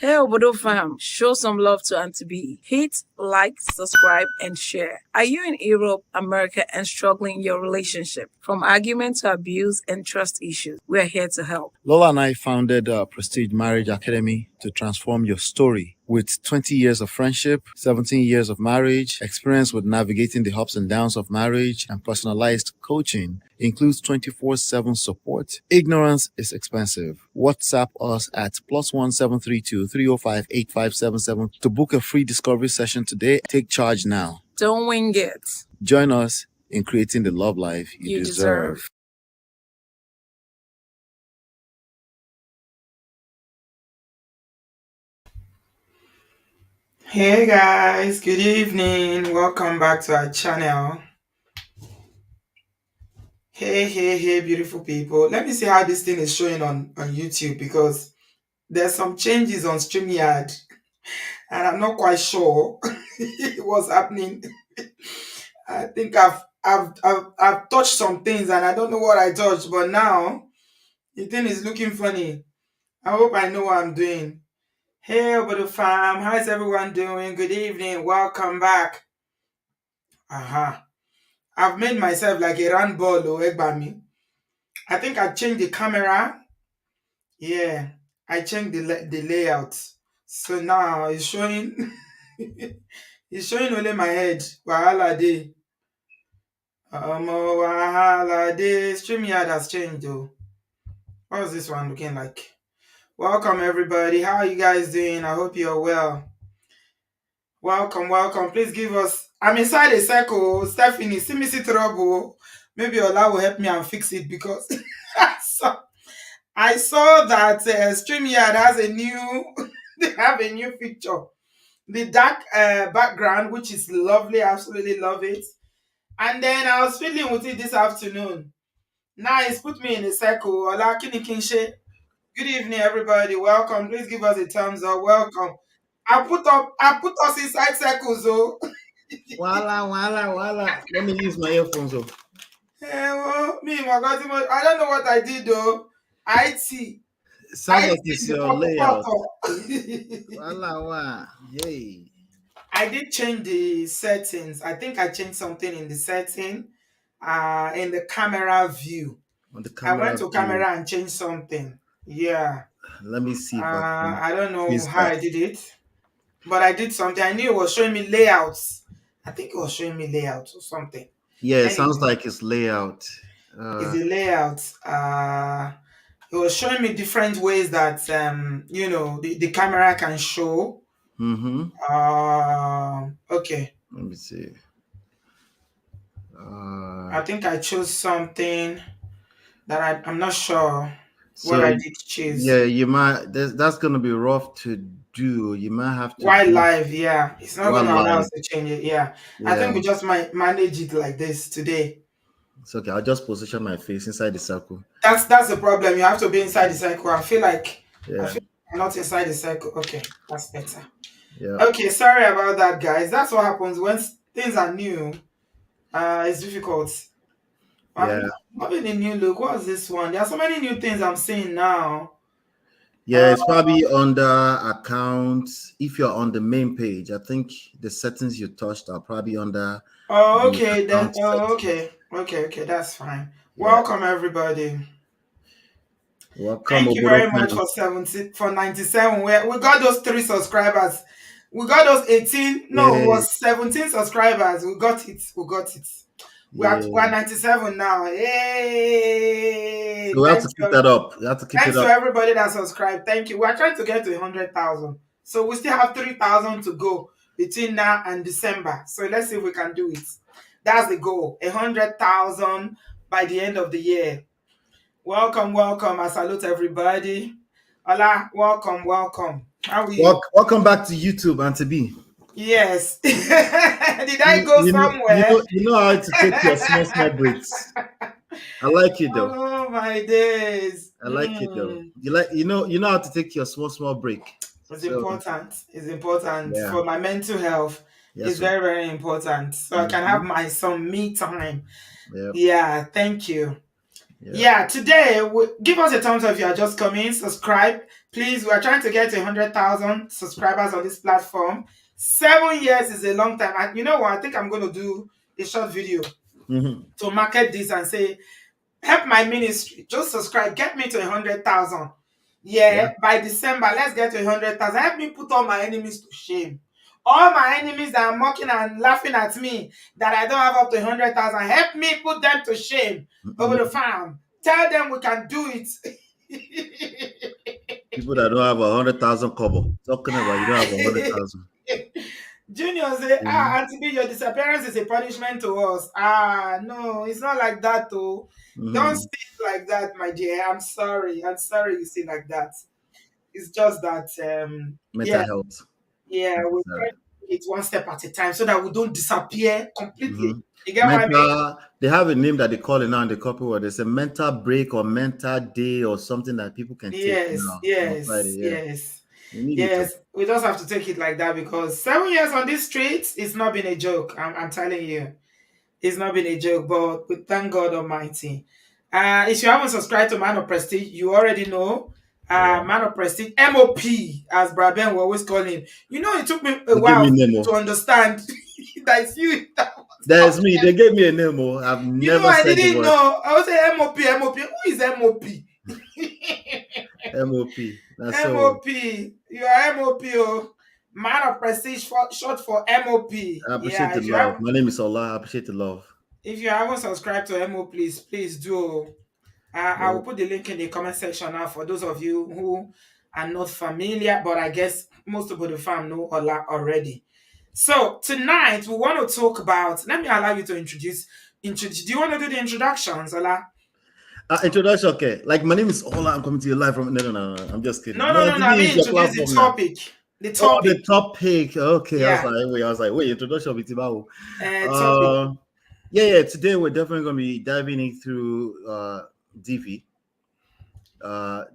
Hey Obodo fam, show some love to Auntie B. Hit, like, subscribe, and share. Are you in Europe, America, and struggling in your relationship? From argument to abuse and trust issues, we're here to help. Lola and I founded Prestige Marriage Academy to transform your story. With 20 years of friendship, 17 years of marriage, experience with navigating the ups and downs of marriage, and personalized coaching, includes 24/7 support. Ignorance is expensive. WhatsApp us at +1732 305 8577 to book a free discovery session today. Take charge now. Don't wing it. Join us in creating the love life you deserve. Hey guys, good evening. Welcome back to our channel. Hey, beautiful people. Let me see how this thing is showing on YouTube because there's some changes on StreamYard and I'm not quite sure what's happening. I think I've touched some things and I don't know what I touched, but now the thing is looking funny. I hope I know what I'm doing. Hey, Obodo fam, how's everyone doing? Good evening. Welcome back. I've made myself like a round ball, Egbami. I think I changed the camera. Yeah, I changed the layout. So now it's showing it's showing only my head. Wahala day. Wahala day. StreamYard has changed though. What's this one looking like? Welcome everybody. How are you guys doing? I hope you're well. Welcome. Please give us. I'm inside a circle. Stephanie, see me see trouble. Maybe Ola will help me and fix it because I saw that StreamYard has a new they have a new feature. The dark background, which is lovely, absolutely love it. And then I was fiddling with it this afternoon. Now it's put me in a circle. Ola Kini Kinshe. Good evening, everybody. Welcome. Please give us a thumbs up. Welcome. I put us inside circles, oh. Wala. Let me use my earphones. Well, me, my God, I don't know what I did though. IT. Sounds I like it's did the your layout. pop. Yay. I did change the settings. I think I changed something in the setting, in the camera view. On the I camera went to view. camera and changed something. Yeah. Let me see if I can I don't know fix how that. I did it, but I did something. I knew it was showing me layouts. I think it was showing me layouts or something. Yeah, it Anyway, sounds like it's layout. it's the layout. It was showing me different ways that the camera can show. Okay. Let me see. I think I chose something that I'm not sure So what I did choose. yeah, you might. That's gonna be rough to do. You might have to. Wildlife, yeah. It's not going to allow Wildlife. us to change it, yeah. I Yeah, think we just might manage it like this today. it's okay. I'll just position my face inside the circle. That's the problem. You have to be inside the circle. I feel like Yeah, I'm not inside the circle. Okay, that's better. yeah. Okay, sorry about that, guys. That's what happens when things are new. It's difficult. Yeah. Having a new look. What's this one? There are so many new things I'm seeing now. Yeah, it's probably under accounts. If you're on the main page, I think the settings you touched are probably under. Oh, the okay. Then. account Oh, settings. okay. That's fine. Yeah. Welcome, everybody. Welcome, Thank you very much for 97. We got those 3 subscribers. We got those 18. No, it was 17 subscribers. We got it. We're 97 now. Yay! So we have to keep that up. We have to keep Thanks it up. to everybody that subscribed. Thank you. We're trying to get to 100,000. So we still have 3,000 to go between now and December. So let's see if we can do it. That's the goal. 100,000 by the end of the year. Welcome. I salute everybody. Hola, welcome. How are you? Welcome back to YouTube, Auntie B. Yes. Did I go somewhere? You know how to take your small breaks. I like it though. Oh my days. I like it though. You know how to take your small break. It's important. It's important for my mental health. Yes, it's very, very important. So I can have some me time. Yeah, thank you. Yeah, today, give us a thumbs up if you are just coming. Subscribe. Please, we are trying to get 100,000 subscribers on this platform. 7 years is a long time. And you know what? I think I'm going to do a short video Mm-hmm. to market this and say, help my ministry. Just subscribe. Get me to 100,000. Yeah. Yeah, by December, let's get to 100,000. Help me put all my enemies to shame. All my enemies that are mocking and laughing at me that I don't have up to 100,000, help me put them to shame over the Mm-hmm. farm. Tell them we can do it. People that don't have 100,000 kobo talking about you don't have 100,000. Junior say, Mm-hmm. Auntie B, your disappearance is a punishment to us. Ah, no, it's not like that, though. Don't Mm-hmm. speak like that, my dear. I'm sorry. I'm sorry you say like that. It's just that, Mental yeah, health yeah, we try necessary. to take it one step at a time so that we don't disappear completely. Mm-hmm. You get what I mean? Mental. They have a name that they call it now in the copy where there's a mental break or mental day or something that people can take Yes, now on yes, Friday. Yeah, yes, we need it. yes. We just have to take it like that because 7 years on this street, it's not been a joke. I'm telling you. It's not been a joke, but we thank God Almighty. If you haven't subscribed to Man of Prestige, you already know. Yeah. Man of Prestige, MOP, as Braben will always call him. You know, it took me a They give me while to Nemo. understand that it's you that was There's me. talking. They gave me a Nemo. I've You know, never I said the didn't word know. I was saying MOP, MOP. Who is MOP? MOP. That's so. MOP. You are MOP, oh. Man of Prestige, short for MOP. I appreciate Yeah, the love. My name is Allah. I appreciate the love. if you haven't subscribed to MO, please do. I Yeah. will put the link in the comment section now for those of you who are not familiar, but I guess most of the fam know Ola already. So tonight we want to talk about. Let me allow you to introduce. Do you want to do the introductions, Ola? Introduction. Okay. Like my name is Ola. I'm coming to you live from. No, no, no, no. I'm just kidding. No, no, No, no, no. this I is mean your introduce the platform now. topic. The Oh, topic. the topic. Okay. Yeah. I was like, wait, introduction with Tibahu. Topic. Yeah. Today we're definitely gonna be diving in through DV. Uh,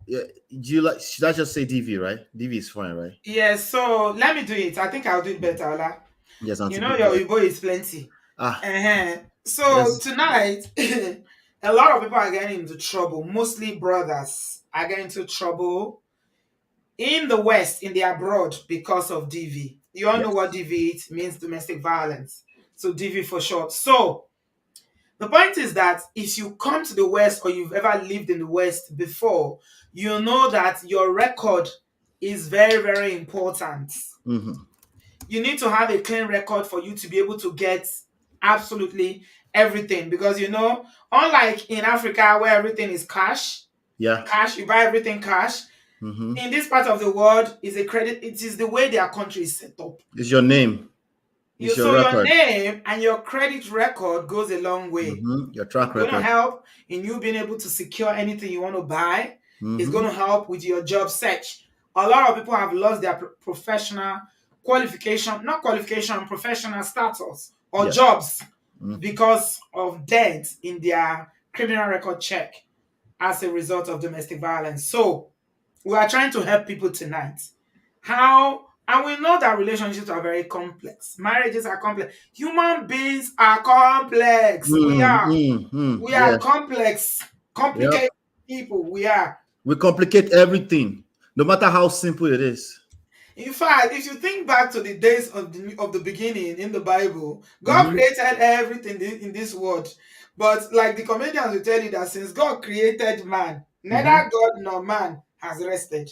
yeah. Do you like? Should I just say DV? Right? DV is fine, right? Yes. So let me do it. I think I'll do it better, Ola. Yes, You Auntie know B. your Good. Igbo is plenty. Ah, So yes. tonight, a lot of people are getting into trouble. Mostly brothers are getting into trouble in the West, in the abroad, because of DV. You all know Yes. what DV it means, domestic violence. So DV for short. So the point is that if you come to the West or you've ever lived in the West before, you know that your record is very, very important. Mm-hmm. You need to have a clean record for you to be able to get absolutely everything because unlike in Africa where everything is Yeah. cash, you buy everything cash. Mm-hmm. In this part of the world is a credit. It is the way their country is set up. It's your name. You It's your so your record. name and your credit record goes a long way. Mm-hmm. Your It's track going to record. help in you being able to secure anything you want to buy. It's Mm-hmm. going to help with your job search. A lot of people have lost their professional qualification, not qualification, professional status or Yes. jobs Mm-hmm. because of debt in their criminal record check as a result of domestic violence. So we are trying to help people tonight. How and we know that relationships are very complex. Marriages are complex. Human beings are complex. We are Yeah. complex, Yep. complicated people. We are. We complicate everything, no matter how simple it is. In fact, if you think back to the days of the beginning in the Bible, God Mm-hmm. created everything in this world. But like the comedians will tell you that since God created man, Mm-hmm. neither God nor man has rested.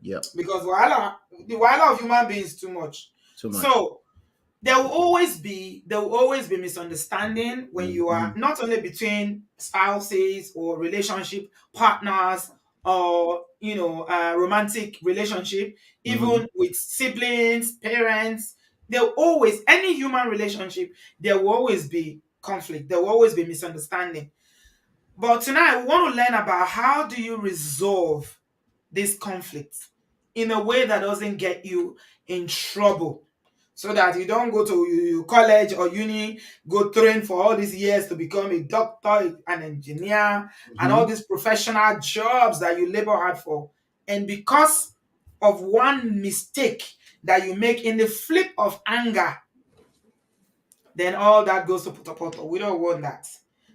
Yep. Because the wahala of human beings is too much. Too much. So there will always be misunderstanding when you are Mm-hmm. not only between spouses or relationship partners or romantic relationship, Mm-hmm. even with siblings, parents. There will always any human relationship, there will always be conflict, there will always be misunderstanding. But tonight we want to learn about how do you resolve this conflict in a way that doesn't get you in trouble, so that you don't go to college or uni, go train for all these years to become a doctor, an engineer, and all Mm-hmm. these professional jobs that you labor hard for. And because of one mistake that you make in the flip of anger, then all that goes to potopoto. We don't want that.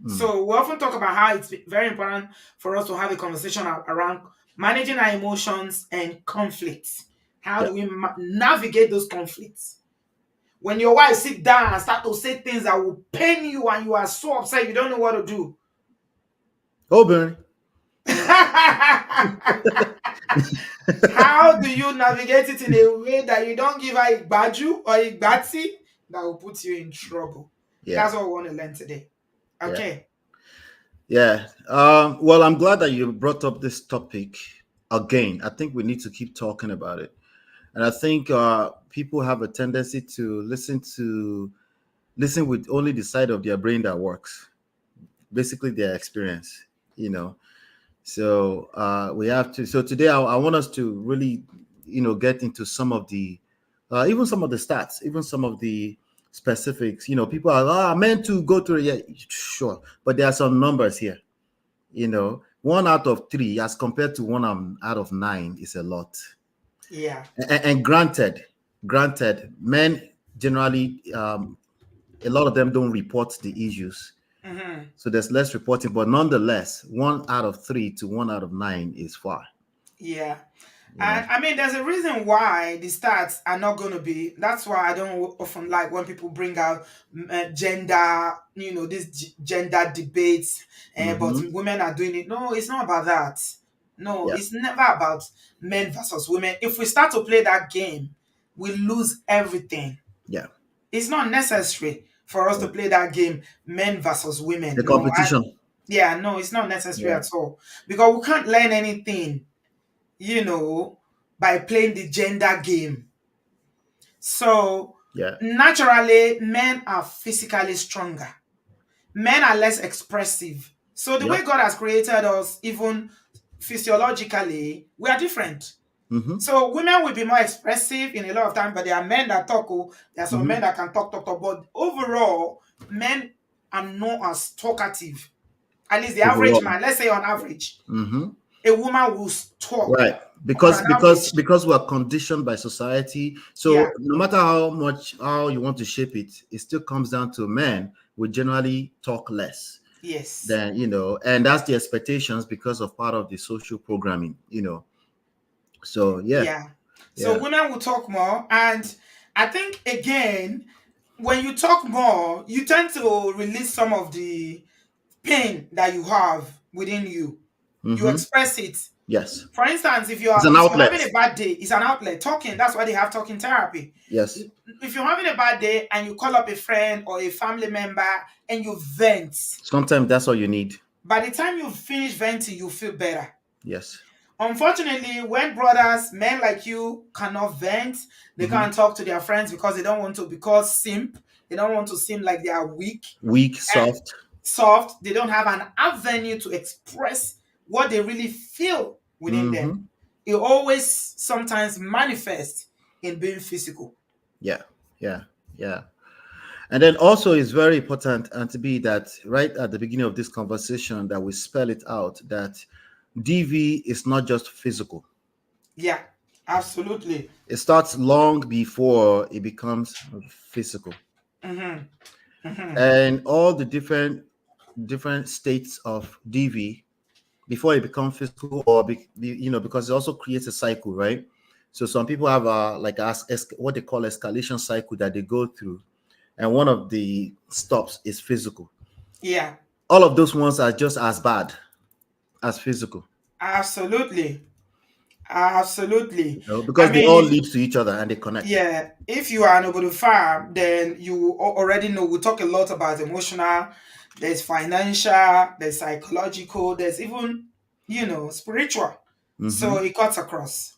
Mm. So we often talk about how it's very important for us to have a conversation around managing our emotions and conflicts. How Yeah. do we navigate those conflicts? When your wife sit down and start to say things that will pain you and you are so upset you don't know what to do. Oh, Bernie. How do you navigate it in a way that you don't give her a baju or a batty that will put you in trouble? Yeah. That's what we want to learn today. Yeah. Okay. Yeah. Well, I'm glad that you brought up this topic again. I think we need to keep talking about it. And I think people have a tendency to listen with only the side of their brain that works, basically their experience, you know. So we have to. So today, I want us to really, get into some of the, even some of the stats, even some of the specifics. People are meant to go through. Yeah, sure, but there are some numbers here. 1 out of 3, as compared to one out of 9, is a lot. Yeah. And granted, men generally, a lot of them don't report the issues. Mm-hmm. So there's less reporting, but nonetheless, 1 out of 3 to 1 out of 9 is far. Yeah. You know. And I mean, there's a reason why the stats are not going to be. That's why I don't often like when people bring out gender, these gender debates, but Mm-hmm. women are doing it. No, it's not about that. No, Yeah. it's never about men versus women. If we start to play that game, we lose everything. Yeah. It's not necessary for us Yeah. to play that game, men versus The women. No, competition. yeah, no, it's not necessary Yeah. at all because we can't learn anything by playing the gender game. So Yeah. naturally, men are physically stronger. Men are less expressive. So the way Yep. God has created us, even physiologically, we are different. Mm-hmm. So women will be more expressive in a lot of time, but there are men that talk. Oh, there are some Mm-hmm. men that can talk. But overall, men are not as talkative. At least the average Overall. man, let's say on average, Mm-hmm. a woman will talk Right. on Because an because average. because we are conditioned by society. Yeah. So no matter how you want to shape it, it still comes down to men will generally talk less Yes. than, and that's the expectations because of part of the social programming. So yeah. Yeah. So Yeah. women will talk more. And I think, again, when you talk more, you tend to release some of the pain that you have within you. You Mm-hmm. express it. Yes. For instance, if It's you're an if you're outlet. having a bad day, it's an outlet. Talking, that's why they have talking therapy. Yes. If you're having a bad day and you call up a friend or a family member and you vent, Sometimes that's all you need. by the time you finish venting, you feel better. Yes. Unfortunately, when brothers, men like you, cannot vent, they Mm-hmm. can't talk to their friends because they don't want to, because simp, they don't want to seem like they are weak Weak, and soft. soft. They don't have an avenue to express what they really feel within them. Mm-hmm. It always sometimes manifests in being physical. Yeah. Yeah. Yeah. And then also it's very important and to be that right at the beginning of this conversation that we spell it out that DV is not just physical. Yeah, absolutely. It starts long before it becomes physical. Mm-hmm. Mm-hmm. And all the different states of DV before it becomes physical or because it also creates a cycle, right? So some people have what they call escalation cycle that they go through, and one of the stops is physical. Yeah, All of those ones are just as bad as physical, absolutely. Absolutely. I because they mean, all if lead to each other and they connect. yeah, if you are an Obodo farm, then you already know we talk a lot about emotional, there's financial, there's psychological, there's even, spiritual. So Hmm. it cuts across.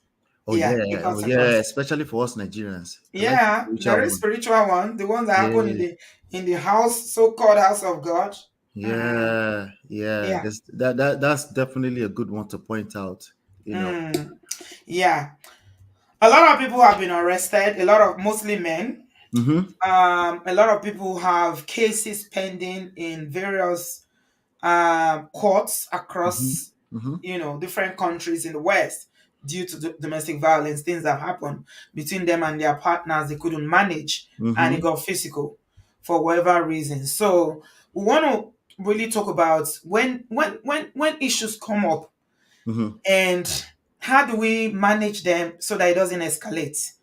Oh Yeah, it yeah, oh cuts yeah, across. especially for us Nigerians. I like the Yeah, there spiritual is one. spiritual one, the one that happened in Yeah, the house, so-called house of God. Mm, yeah, yeah. yeah. That's definitely a good one to point out. You know. Mm, yeah. A lot of people have been arrested, a lot of mostly men. Mm-hmm. A lot of people have cases pending in various courts Mm-hmm. across, Mm-hmm. different countries in the West due to domestic violence, things that happened between them and their partners they couldn't manage, and it Mm-hmm. got physical for whatever reason. So we want to really talk about when issues come up Mm-hmm. And how do we manage them so that it doesn't escalate?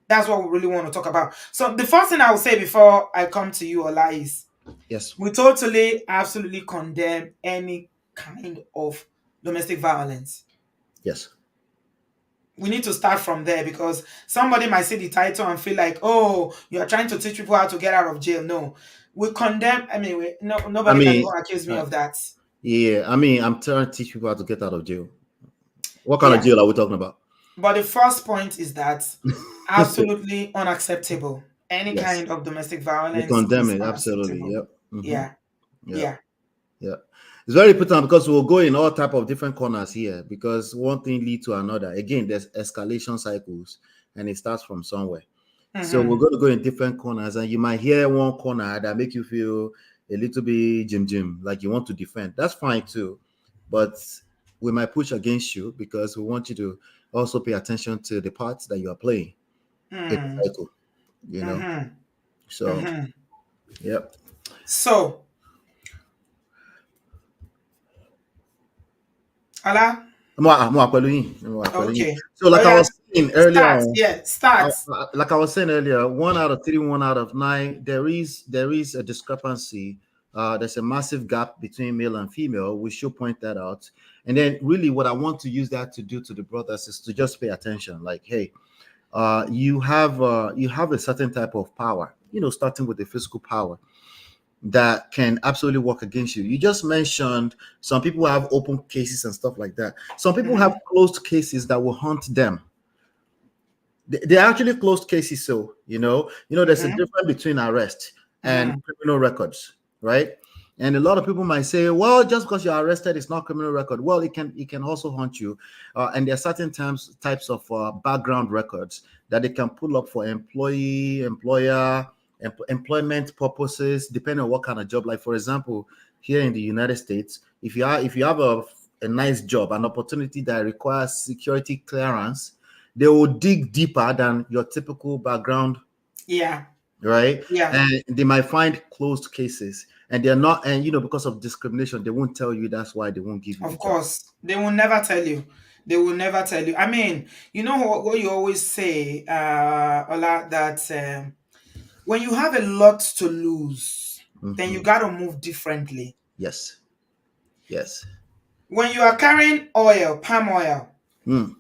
That's what we really want to talk about. So the first thing I will say before I come to you, Ola, is Yes. we totally, absolutely condemn any kind of domestic violence. Yes. We need to start from there, because somebody might see the title and feel like, oh, you are trying to teach people how to get out of jail. No, we condemn. I mean, no, I nobody can even mean, accuse me uh, of that. yeah. I mean, I'm trying to teach people how to get out of jail. What kind of Yeah, jail are we talking about? but the first point is that absolutely unacceptable. Any Yes. kind of domestic We violence condemn is it. Absolutely. unacceptable. Yep. Mm-hmm. Yeah, Yeah. yeah. Yeah. It's very important because we'll go in all type of different corners here because one thing lead to another. Again, there's escalation cycles and it starts from somewhere. So we're Mm-hmm. going to go in different corners and you might hear one corner that make you feel a little bit jim like you want to defend. That's fine too. But we might push against you because we want you to also pay attention to the parts that you are playing in the Mm, cycle, you know. mm-hmm. So Mm-hmm. yep. So, Ala, okay. So Oh like I yeah, was saying earlier start. on, Yeah, start. like I was saying earlier, 1 out of 3, 1 out of 9, there is a discrepancy. There's a massive gap between male and female. We should point that out. And then, really, what I want to use that to do to the brothers is to just pay attention. Like, hey, you have a certain type of power. Starting with the physical power that can absolutely work against you. You just mentioned some people have open cases and stuff like that. Some people have Mm-hmm. closed cases that will haunt them. They're actually closed cases. So there's a Mm-hmm. difference between arrest and Mm-hmm. criminal records, right? And a lot of people might say, well, just because you're arrested, it's not criminal record. Well, it can also haunt you, and there are certain types of background records that they can pull up for employer, employment purposes, depending on what kind of job. Like for example, here in the United States, if you have a nice job, an opportunity that requires security clearance, they will dig deeper than your typical background, Yeah, right? yeah. And they might find closed cases, and they're not, and because of discrimination, they won't tell you. That's why they won't give you the Of job. course, they will never tell you. They will never tell you. I mean, you know what you always say, Ola, that when you have a lot to lose, then you Hmm. got to move differently. Yes, yes. When you are carrying oil, palm oil, Mm.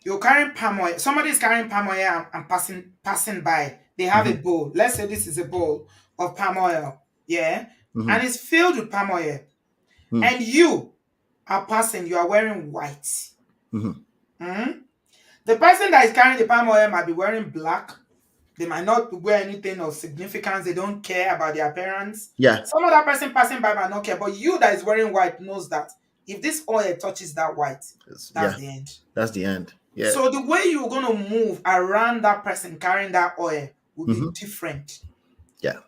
you're carrying palm oil. Somebody is carrying palm oil and passing by. They have a Hmm. bowl. Let's say this is a bowl of palm oil, yeah, Hmm. and it's filled with palm oil. Mm. And you are passing. You are wearing white. Hmm. Hmm? The person that is carrying the palm oil might be wearing black. They might not wear anything of significance. They don't care about their appearance. Yeah. Some other person passing by might not care, but you that is wearing white knows that if this oil touches that white, that's Yeah. the end. That's the end. Yeah. So the way you're going to move around that person carrying that oil will be Hmm. different Yeah.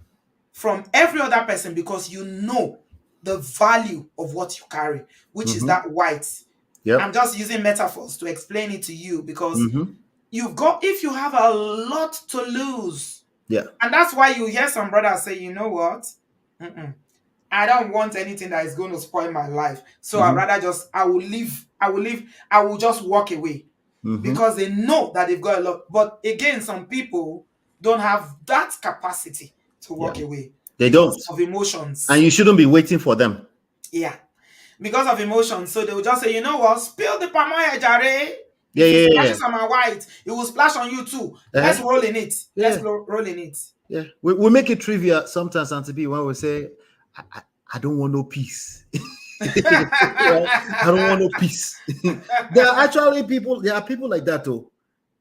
from every other person, because you know the value of what you carry, which is Hmm. that white. I'm Yep. just using metaphors to explain it to you, because Hmm. if you have a lot to lose, Yeah. and that's why you hear some brothers say, you know what? Mm-mm. I don't want anything that is going to spoil my life. So I Hmm. rather just, I will just walk away, Hmm. because they know that they've got a lot. But again, some people don't have that capacity to Yeah. walk away They because don't, of and emotions. you shouldn't be waiting for them. Yeah, because of emotions. So they will just say, you know what, spill the palm oil, Jare. Yeah. If it Yeah. Yeah. splashes on my white, it will splash on you too. Yeah. Let's roll in it. Let's Yeah. roll in it. Yeah. We make it trivia sometimes, Auntie B, when we say, I, I, I don't want no peace. Right? I don't want no peace. There are people like that though.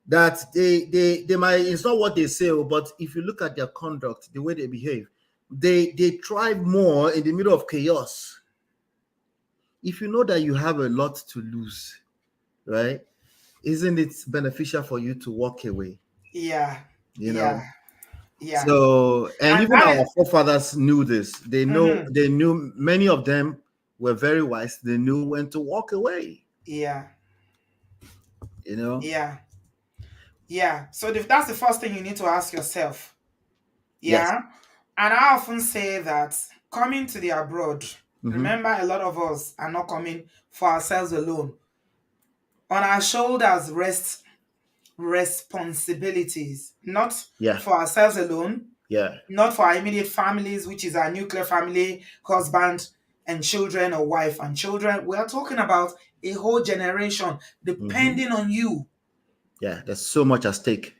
That they might, it's not what they say, but if you look at their conduct, the way they behave, they thrive more in the middle of chaos. If you know that you have a lot to lose, right? Isn't it beneficial for you to walk away? Yeah, You yeah, know? yeah. So, and And even that our is, forefathers knew this. mhm, They knew, many of them were very wise. They knew when to walk away, yeah, you know? yeah, yeah. So that's the first thing you need to ask yourself. Yes. Yeah. And I often say that coming to the abroad, Remember, a lot of us are not coming for ourselves alone. On our shoulders rest responsibilities, not Yeah. for ourselves alone, Yeah. not for our immediate families, which is our nuclear family, husband and children, or wife and children. We are talking about a whole generation Hmm. depending on you. Yeah. There's so much at stake.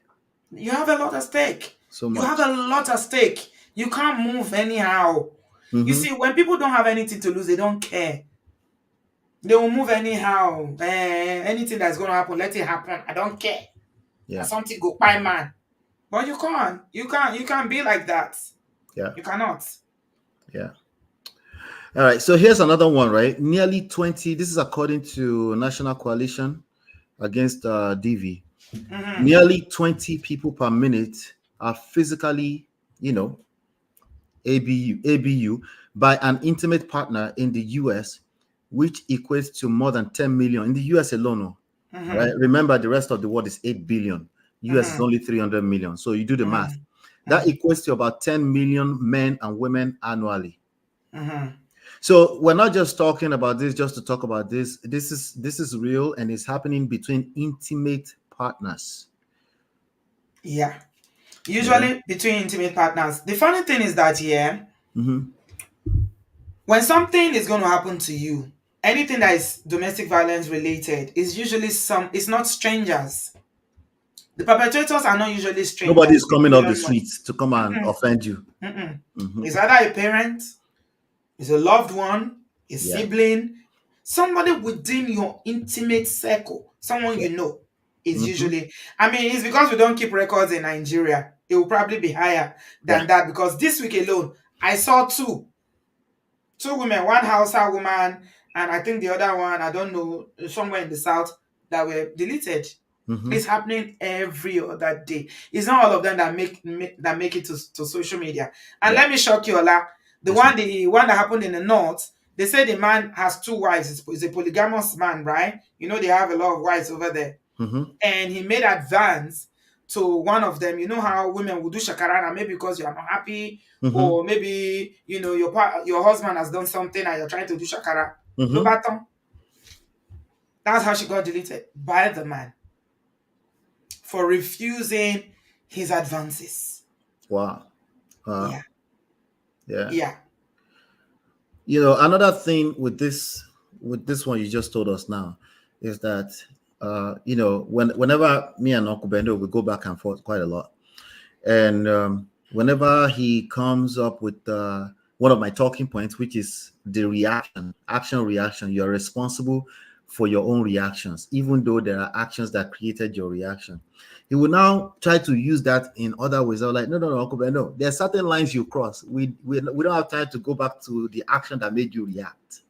You have a lot at stake. So You have much. a lot at stake. You can't move anyhow. You Hmm. see, when people don't have anything to lose, they don't care. They will move anyhow. Anything that's going to happen, let it happen. I don't care. And Yeah. something go by man. But you can't. You can't be like that. Yeah. You cannot. Yeah. All right. So here's another one, right? Nearly 20. This is according to National Coalition Against DV. Mm-hmm. Nearly 20 people per minute are physically, you know, ABU by an intimate partner in the US, which equates to more than 10 million in the US alone. Oh, right. Mm-hmm. Remember, the rest of the world is 8 billion. US is Mm-hmm. only 300 million. So you do the math. That Mm-hmm. equates to about 10 million men and women annually. Mm-hmm. So we're not just talking about this just to talk about this. This is real, and it's happening between intimate partners. Yeah. Yeah. Usually between intimate partners. The funny thing is that, yeah, Mm-hmm. when something is going to happen to you, anything that is domestic violence related is usually it's not strangers. The perpetrators are not usually Nobody strangers, is people coming you off the don't know. streets to come and Mm-mm, offend you. mm-mm. Mm-hmm. It's either a parent, it's a loved one, a Yeah. sibling, somebody within your intimate circle, someone Yeah. you know is Mm-hmm. usually, I mean, it's because we don't keep records in Nigeria. It will probably be higher Yeah. than that because this week alone, I saw two women, one Hausa woman, and I think the other one, I don't know, somewhere in the south, that were deleted. Mm-hmm. It's happening every other day. It's not all of them that make it to social media. And Yeah. let me shock you, Ola. Yes, ma'am. The one that happened in the north, they say the man has two wives. He's a polygamous man, right? You know they have a lot of wives over there. Mm-hmm. And he made advance to one of them. You know how women will do shakarana, maybe because you are not happy, Mm-hmm. or maybe you know your husband has done something and you're trying to do shakara. Mm-hmm. Lobaton. That's how she got deleted by the man for refusing his advances. Wow. Yeah, Yeah. yeah. Another thing with this one you just told us now is that whenever me and Uncle Bendo we go back and forth quite a lot, and whenever he comes up with one of my talking points, which is the action reaction, you're responsible for your own reactions, even though there are actions that created your reaction. He will now try to use that in other ways. I was like, no, no, no, Uncle Ben, no. There are certain lines you cross. We don't have time to go back to the action that made you react.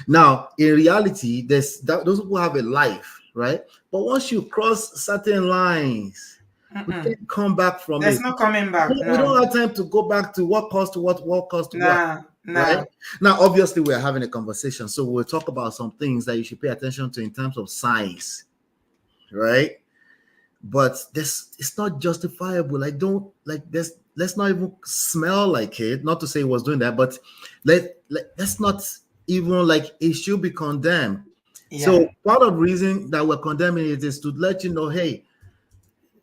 Now in reality, those people have a life, right? But once you cross certain lines, we Mm-mm. can't come back from There's it. no coming back. We No, don't have time to go back to what caused to what caused to what, nah, right? nah. Now, obviously, we're having a conversation, so we'll talk about some things that you should pay attention to in terms of signs, right? But this it's not justifiable. I don't like this. Let's not even smell like it. Not to say he was doing that, but let's not even like it should be condemned. Yeah, So part of the reason that we're condemning it is to let you know, hey,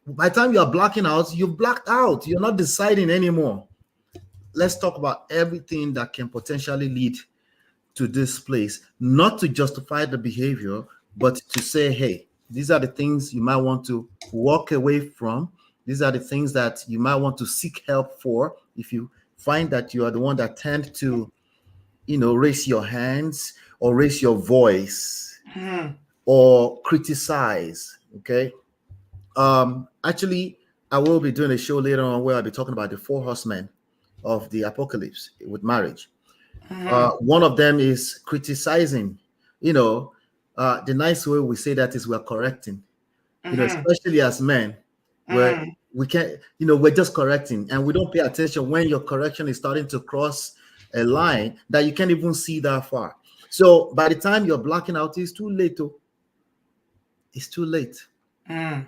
by the time you are blacking out, you've blacked out. You're not deciding anymore. Let's talk about everything that can potentially lead to this place, not to justify the behavior, but to say, hey, these are the things you might want to walk away from. These are the things that you might want to seek help for if you find that you are the one that tend to, raise your hands or raise your voice hmm, or criticize. Okay. Actually, I will be doing a show later on where I'll be talking about the four horsemen of the apocalypse with marriage. hmm, One of them is criticizing. You know, the nice way we say that is we're correcting. hmm, Especially as men, where hmm. we can't, we're just correcting, and we don't pay attention when your correction is starting to cross a line that you can't even see that far. So by the time you're blacking out, it's too late. It's too late. Mm,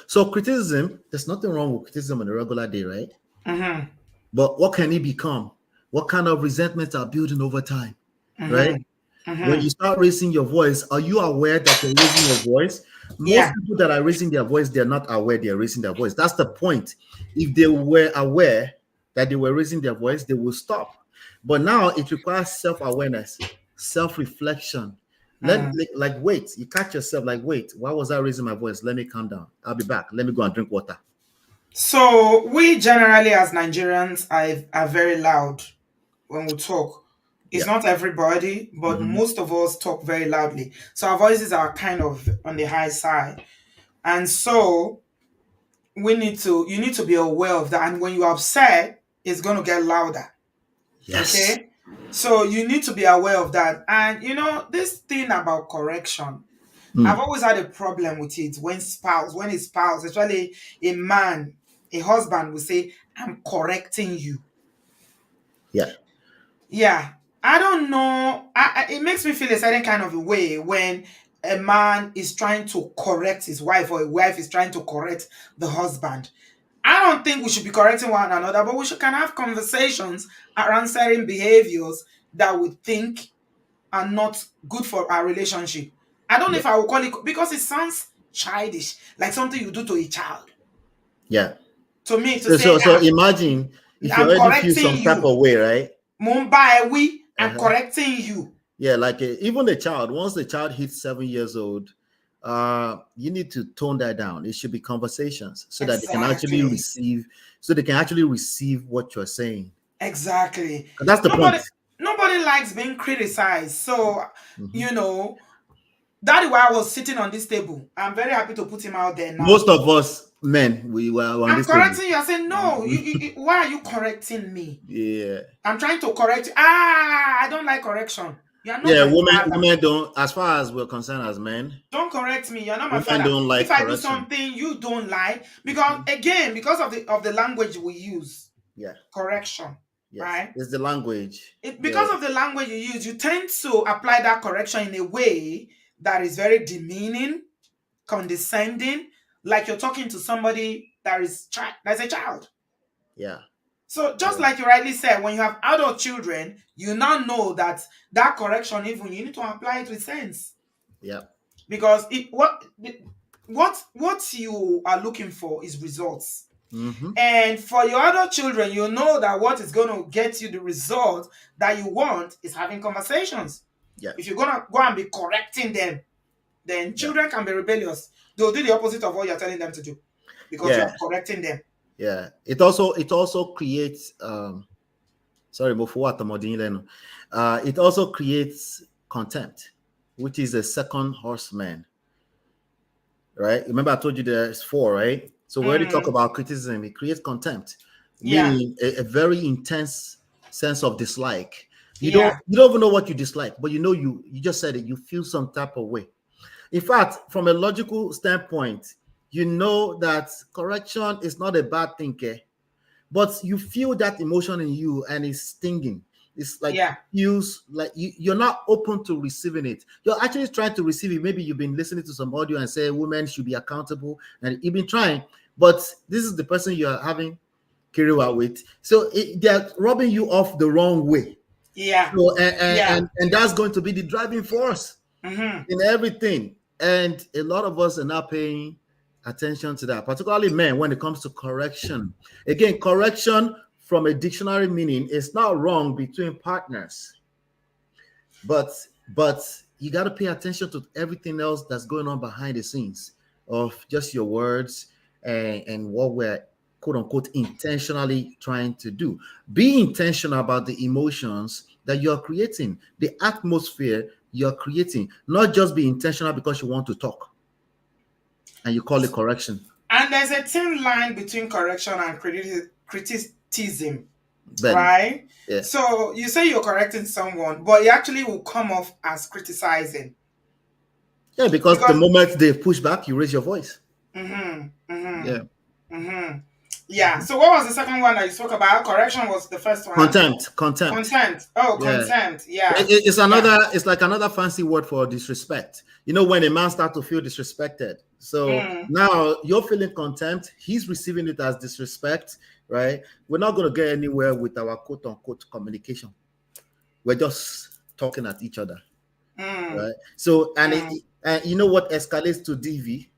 So criticism, there's nothing wrong with criticism on a regular day, right? mm-hmm. But what can it become What kind of resentments are building over time, right? Mm-hmm. When Mm-hmm. you start raising your voice, are you aware that you're raising your voice? Most Yeah. people that are raising their voice, they're not aware they're raising their voice. That's the point. If they were aware that they were raising their voice, they will stop. But now it requires self-awareness, self-reflection. Mm. Like wait, you catch yourself like, wait, why was I raising my voice? Let me calm down. I'll be back. Let me go and drink water. So we generally, as Nigerians, are very loud when we talk. It's Yeah. not everybody, but Hmm. most of us talk very loudly. So our voices are kind of on the high side. And so you need to be aware of that. And when you're upset, it's going to get louder. Yes. Okay. So you need to be aware of that. And this thing about correction, I've Mm. always had a problem with it when a spouse, especially a man, a husband will say, I'm correcting you. Yeah. Yeah. I don't know. It makes me feel a certain kind of a way when a man is trying to correct his wife or a wife is trying to correct the husband. I don't think we should be correcting one another, but we should can have conversations around certain behaviors that we think are not good for our relationship. I don't know Yeah. if I will call it because it sounds childish, like something you do to a child. Yeah. To me, to So say, so imagine if you I'm already feel correcting some type you. of way, right? Mumbai, we, I'm Uh-huh. correcting you. Yeah, like even a child, once the child hits 7 years old, you need to tone that down. It should be conversations so that Exactly. they can actually receive what you're saying. Exactly. And that's the point. Nobody likes being criticized. So, Mhm. you know, that is why I was sitting on this table. I'm very happy to put him out there now. Most of us men, we were on I'm this table. correcting you. I said, no, why are you correcting me? Yeah. I'm trying to correct you. Ah, I don't like correction. You are not Yeah, my women father. women don't, as far as we're concerned as men, Don't correct me. You're not my women father. don't If like I do correction. something you don't like, because again, because of the language we use, Yeah. correction, Yes. right? It's the language. Because of the language you use, you tend to apply that correction in a way that is very demeaning, condescending, like you're talking to somebody that's a child. Yeah. So just Yeah. like you rightly said, when you have adult children, you now know that that correction, even you need to apply it with sense Yeah. because what you are looking for is results. Mm-hmm. And for your adult children, you know that what is going to get you the result that you want is having conversations. If Yes. you're going to go and be correcting them, then Yeah. children can be rebellious. They'll do the opposite of what you're telling them to do because Yeah. you're correcting them. Yeah. It also creates sorry, it also creates contempt, which is a second horseman, right? Remember I told you there's four, right? So we already talk Mm, about criticism. It creates contempt, yeah, meaning a very intense sense of dislike. You don't yeah, you don't even know what you dislike, but you just said it, you feel some type of way. In fact, from a logical standpoint, you know that correction is not a bad thing, okay? But you feel that emotion in you and it's stinging. It's like yeah. feels like you're not open to receiving it. You're actually trying to receive it. Maybe you've been listening to some audio and say women should be accountable, and you've been trying, but this is the person you're having kiriwa with. So they're rubbing you off the wrong way. Yeah, So yeah. and that's going to be the driving force Mm-hmm. in everything. And a lot of us are not paying attention to that, particularly men, when it comes to correction. Again, correction from a dictionary meaning is not wrong between partners, but but you got to pay attention to everything else that's going on behind the scenes of just your words and what we're quote unquote intentionally trying to do. Be intentional about the emotions that you're creating, the atmosphere you're creating, not just be intentional because you want to talk and you call it correction. And there's a thin line between correction and criticism, Then, right? yeah. So you say you're correcting someone, but it actually will come off as criticizing Yeah, because the because moment they push back, you raise your voice. mm-hmm, Yeah. mm-hmm, mm-hmm. Yeah. So what was the second one that you spoke about? Correction was the first one. Contempt. Contempt. Oh, Yeah. contempt. Yeah. It's Yeah. another. It's like another fancy word for disrespect. You know, when a man starts to feel disrespected. So Mm. now you're feeling contempt. He's receiving it as disrespect, right? We're not going to get anywhere with our quote unquote communication. We're just talking at each other, Mm. right? So Mm. and you know what escalates to DV?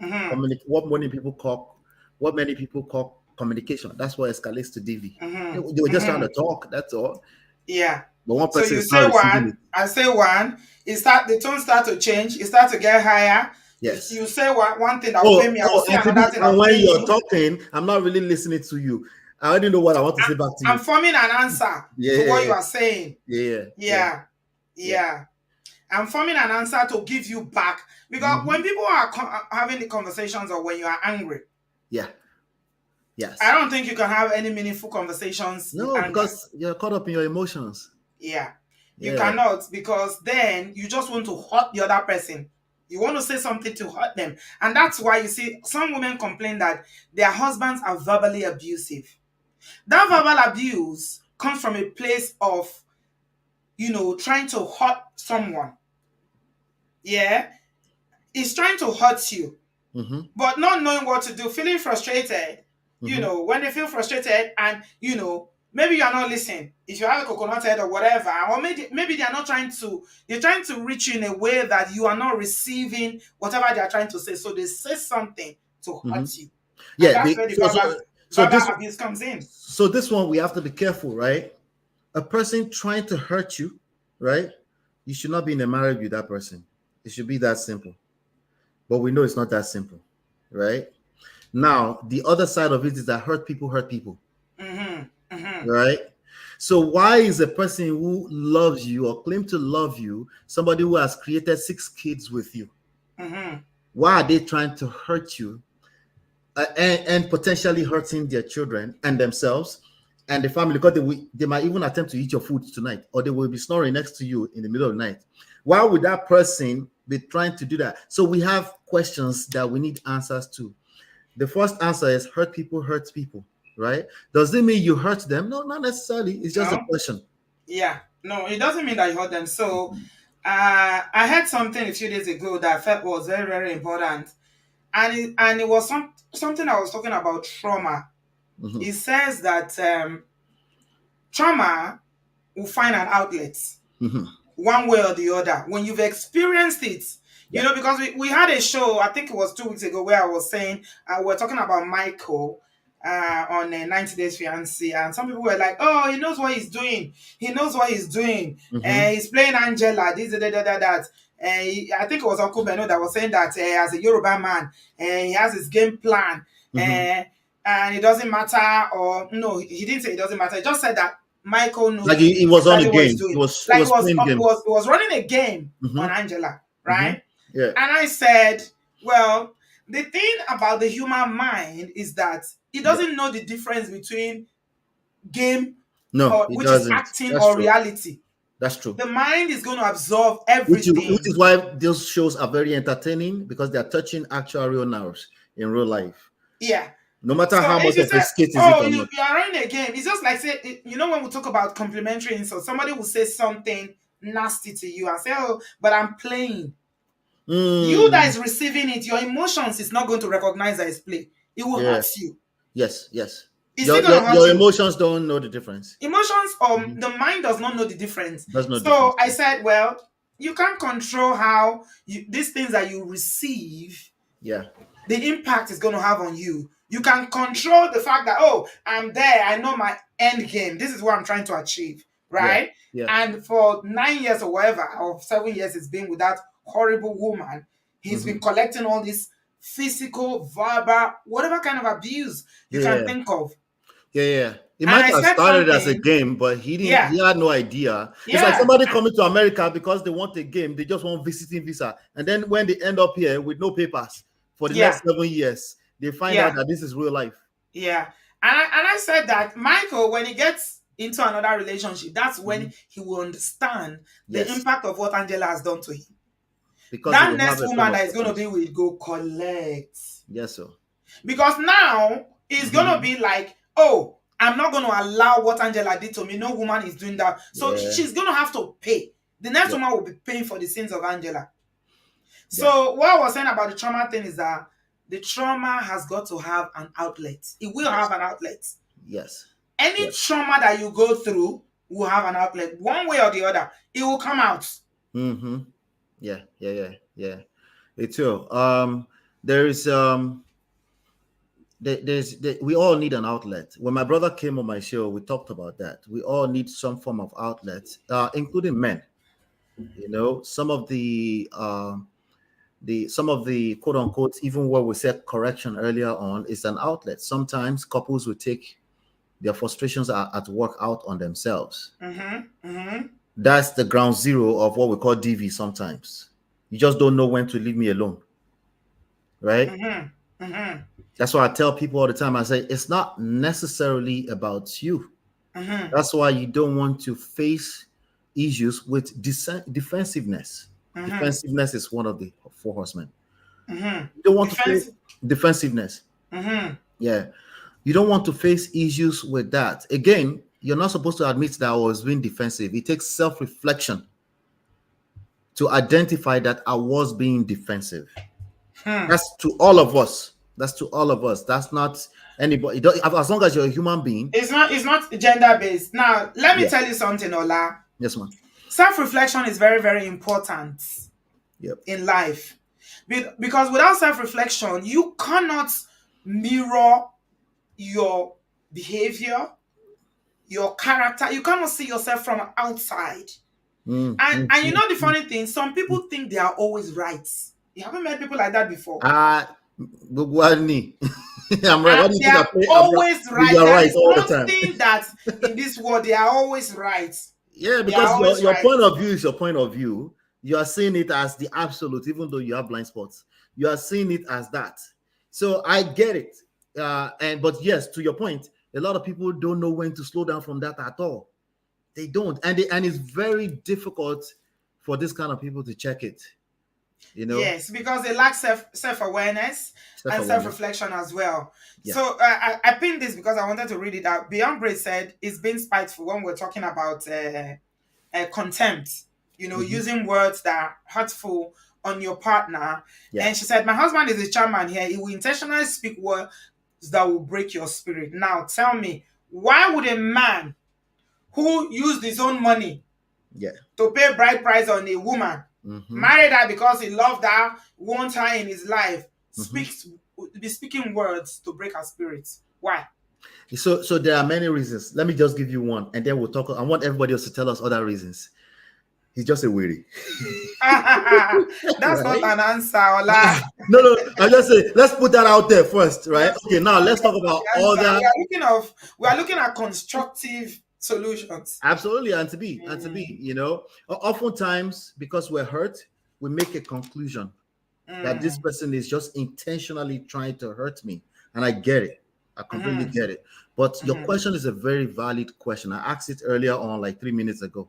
Mm-hmm. What many people call communication. That's what escalates to DV. They were Mm-hmm. just trying Mm-hmm. to talk. That's all. Yeah. But one So person you is not say receiving one, it. I say one. The tone start to change. It start to get higher. You Yes. say one thing that will pain me. I will say another thing that And will when pain you're you. talking, I'm not really listening to you. I already know what I want to say back to I'm you. forming an answer Yeah, to what yeah, you are saying. yeah, yeah, Yeah. yeah. Yeah. I'm forming an answer to give you back. Because when Hmm. people are having the conversations or when you are angry, Yeah, I yes. don't think you can have any meaningful conversations with No, anger. because you're caught up in your emotions. Yeah. You Yeah. cannot, because then you just want to hurt the other person. You want to say something to hurt them. And that's why you see some women complain that their husbands are verbally abusive. That verbal abuse comes from a place of, trying to hurt someone. Yeah. It's trying to hurt you, Mm-hmm. but not knowing what to do, feeling frustrated, Mm-hmm. when they feel frustrated and, maybe you're not listening. If you have a coconut head or whatever, or maybe they're trying to reach you in a way that you are not receiving whatever they're trying to say. So they say something to Mm-hmm. hurt you. And Yeah. that's where the So verbal this abuse comes in. so this one we have to be careful, right? A person trying to hurt you, right? You should not be in a marriage with that person. It should be that simple. But we know it's not that simple, right? Now, the other side of it is that hurt people, Mm-hmm. Mm-hmm. right? So why is a person who loves you or claim to love you somebody who has created 6 kids with you? Mm-hmm. Why are they trying to hurt you and potentially hurting their children and themselves and the family? Because they might even attempt to eat your food tonight, or they will be snoring next to you in the middle of the night. Why would that person be trying to do that? So we have questions that we need answers to. The first answer is hurt people, right? Does it mean you hurt them? No, not necessarily. It's just a No? question. Yeah. No, it doesn't mean that you hurt them. So I heard something a few days ago that I felt was very, very important. And it was something I was talking about trauma. Mm-hmm. It says that trauma will find an outlet Mm-hmm. one way or the other when you've experienced it. Yeah. Because we had a show, I think it was 2 weeks ago, where I was saying we're talking about Michael on 90 Days Fiancé, and some people were like, "Oh, he knows what he's doing. He knows what he's doing. Mm-hmm. He's playing Angela. This, that." I think it was Uncle Beno that was saying that as a Yoruba man, he has his game plan, Mm-hmm. and it doesn't matter. Or no, he didn't say it doesn't matter. He just said that Michael Like knows he was on a exactly what he's game. He doing. was he Like was playing game. he was running a game on Mm-hmm. Angela, Mm-hmm. right? Yeah. And I said, well, the thing about the human mind is that it Yeah. doesn't know the difference between game, No, or it which is doesn't. acting, That's or true. reality. That's true. The mind is going to absorb Which everything. is why those shows are very entertaining, because they are touching actual real nerves in real life. Yeah. No matter So how if much you of a say, skit is it oh, or you not. are running a game, it's just like, say, when we talk about complimentary insults, somebody will say something nasty to you and say, oh, but I'm playing. You that Mm, is receiving it, your emotions is not going to recognize that it's play. It will yeah. hurt you. Yes. Yes. It's still going to hurt Your you. emotions don't know the difference. Emotions, Mhm. the mind does not know the difference. There's no So difference. I said, well, you can't control how these things that you receive, Yeah. the impact is going to have on you. You can control the fact that, oh, I'm there, I know my end game, this is what I'm trying to achieve, Yeah. right? Yeah. And for 9 years or whatever, or 7 years, it's been with that horrible woman. He's been Hmm. collecting all this physical, verbal, whatever kind of abuse you can Yeah. think of. Yeah. Yeah. It And might I have said started as a something, game, but yeah, he had no idea. It's like yeah. somebody coming to America because they want a game, they just want visiting visa. And then when they end up here with no papers for the Yeah, next 7 years, they find out yeah, that this is real life. yeah. And I said that Michael, when he gets into another relationship, that's when Mhm. he will understand the Yes. impact of what Angela has done to him. Because he That will have next a frame woman of that is going to reference. be with go collect. Yes, sir. Because now It's gonna be like, oh, I'm not gonna allow what Angela did to me. No woman is doing that. So Yeah. she's gonna have to pay. The next Yeah. woman will be paying for the sins of Angela. Yeah. So what I was saying about the trauma thing is that the trauma has got to have an outlet. It will have an outlet. Yes. Any Yes. trauma that you go through will have an outlet. One way or the other, it will come out. Mm-hmm. Yeah. Yeah. Yeah. Yeah. It will. There's we all need an outlet. When my brother came on my show, we talked about that. We all need some form of outlet, including men. You know, some of the quote unquote, even what we said correction earlier on, is an outlet. Sometimes couples will take their frustrations at work out on themselves. That's the ground zero of what we call DV. Sometimes you just don't know when to leave me alone, right? That's why I tell people all the time. I say it's not necessarily about you. That's why you don't want to face issues with defensiveness. Defensiveness is one of the four horsemen. You don't want to face defensiveness. Yeah. You don't want to face issues with that. Again, you're not supposed to admit that I was being defensive. It takes self-reflection to identify that I was being defensive. That's to all of us. That's to all of us. That's not anybody. As long as you're a human being. It's not gender-based. Now, let me tell you something, Ola. Yes, ma'am. Self-reflection is very, very important in life. Because without self-reflection, you cannot mirror your behavior, your character. You cannot see yourself from outside. And you know the funny thing, some people think they are always right. You haven't met people like that before. I'm right. They are always right. You're right all the one time. thing that in this world they are always right. Yeah, because your point of view is your point of view. You are seeing it as the absolute, even though you have blind spots. You are seeing it as that. So I get it. But yes, to your point, a lot of people don't know when to slow down from that at all. They don't, and it's very difficult for this kind of people to check it. You know, yes, because they lack self-awareness and self-reflection as well. Yeah. So I pinned this because I wanted to read it out. Beyond Braid said it's being spiteful when we're talking about contempt. You know, using words that are hurtful on your partner. Yeah. And she said, my husband is a chairman here. He will intentionally speak words that will break your spirit. Now, tell me, why would a man who used his own money to pay bride price on a woman, married her because he loved her, wants her in his life, be speaking words to break her spirit? Why? So there are many reasons. Let me just give you one, and then we'll talk. I want everybody else to tell us other reasons. He's just a weary. That's right? Not an answer, Ola. No. I just say let's put that out there first, right? Okay, now let's talk about other. We are looking at constructive solutions. Absolutely, and to be, you know, oftentimes because we're hurt, we make a conclusion that this person is just intentionally trying to hurt me, and I get it. I completely get it. But your question is a very valid question. I asked it earlier on, like 3 minutes ago.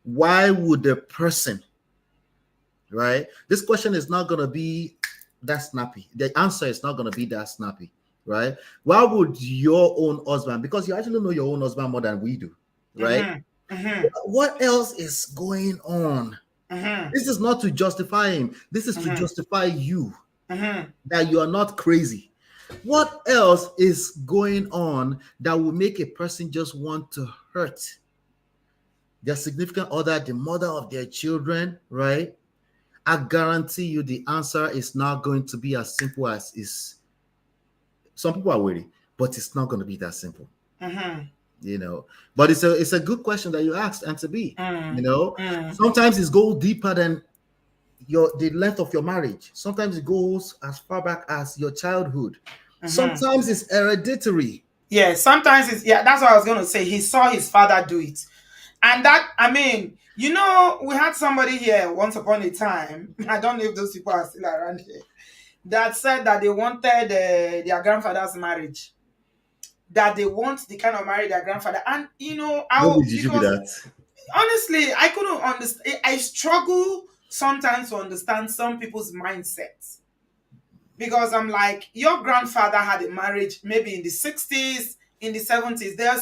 Why would the person, right? This question is not going to be that snappy. The answer is not going to be that snappy, right? Why would your own husband, because you actually know your own husband more than we do, right? What else is going on? This is not to justify him. This is to justify you, that you are not crazy. What else is going on that will make a person just want to hurt their significant other, the mother of their children, right? I guarantee you the answer is not going to be as simple as is. Some people are waiting, but it's not going to be that simple. You know, but it's a good question that you asked, and to be, you know, sometimes it goes deeper than the length of your marriage. Sometimes it goes as far back as your childhood. Sometimes it's hereditary. Yeah, sometimes it's, that's what I was going to say. He saw his father do it. And that, I mean, you know, we had somebody here once upon a time, I don't know if those people are still around here, that said that they wanted their grandfather's marriage. That they want the kind of marriage their grandfather. And, you know, honestly, I couldn't understand. I struggle sometimes to understand some people's mindsets. because I'm like, your grandfather had a marriage maybe in the 60s, in the 70s. There are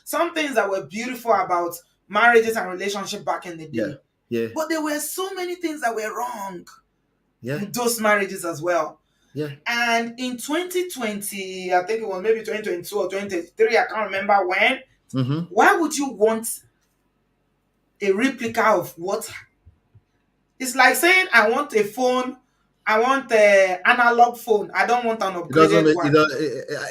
some things that were beautiful about marriages and relationship back in the Yeah. day. Yeah. But there were so many things that were wrong Yeah. in those marriages as well. Yeah. And in 2020, I think it was maybe 2022 or 2023, I can't remember when. Mm-hmm. Why would you want a replica of what? It's like saying, I want a phone, I want an analog phone. I don't want an It doesn't upgraded make it, one.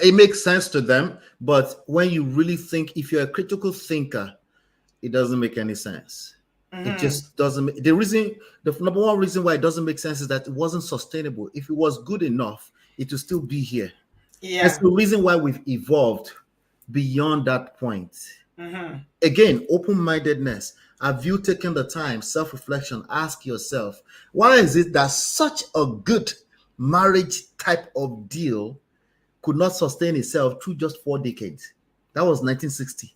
it makes sense to them, but when you really think, if you're a critical thinker, it doesn't make any sense. It Mm-hmm. just doesn't. The number one reason why it doesn't make sense is that it wasn't sustainable. If it was good enough, it would still be here. That's Yeah. the reason why we've evolved beyond that point. Mm-hmm. Again, open-mindedness. Have you taken the time, self-reflection? Ask yourself, why is it that such a good marriage type of deal could not sustain itself through just 4 decades? That was 1960.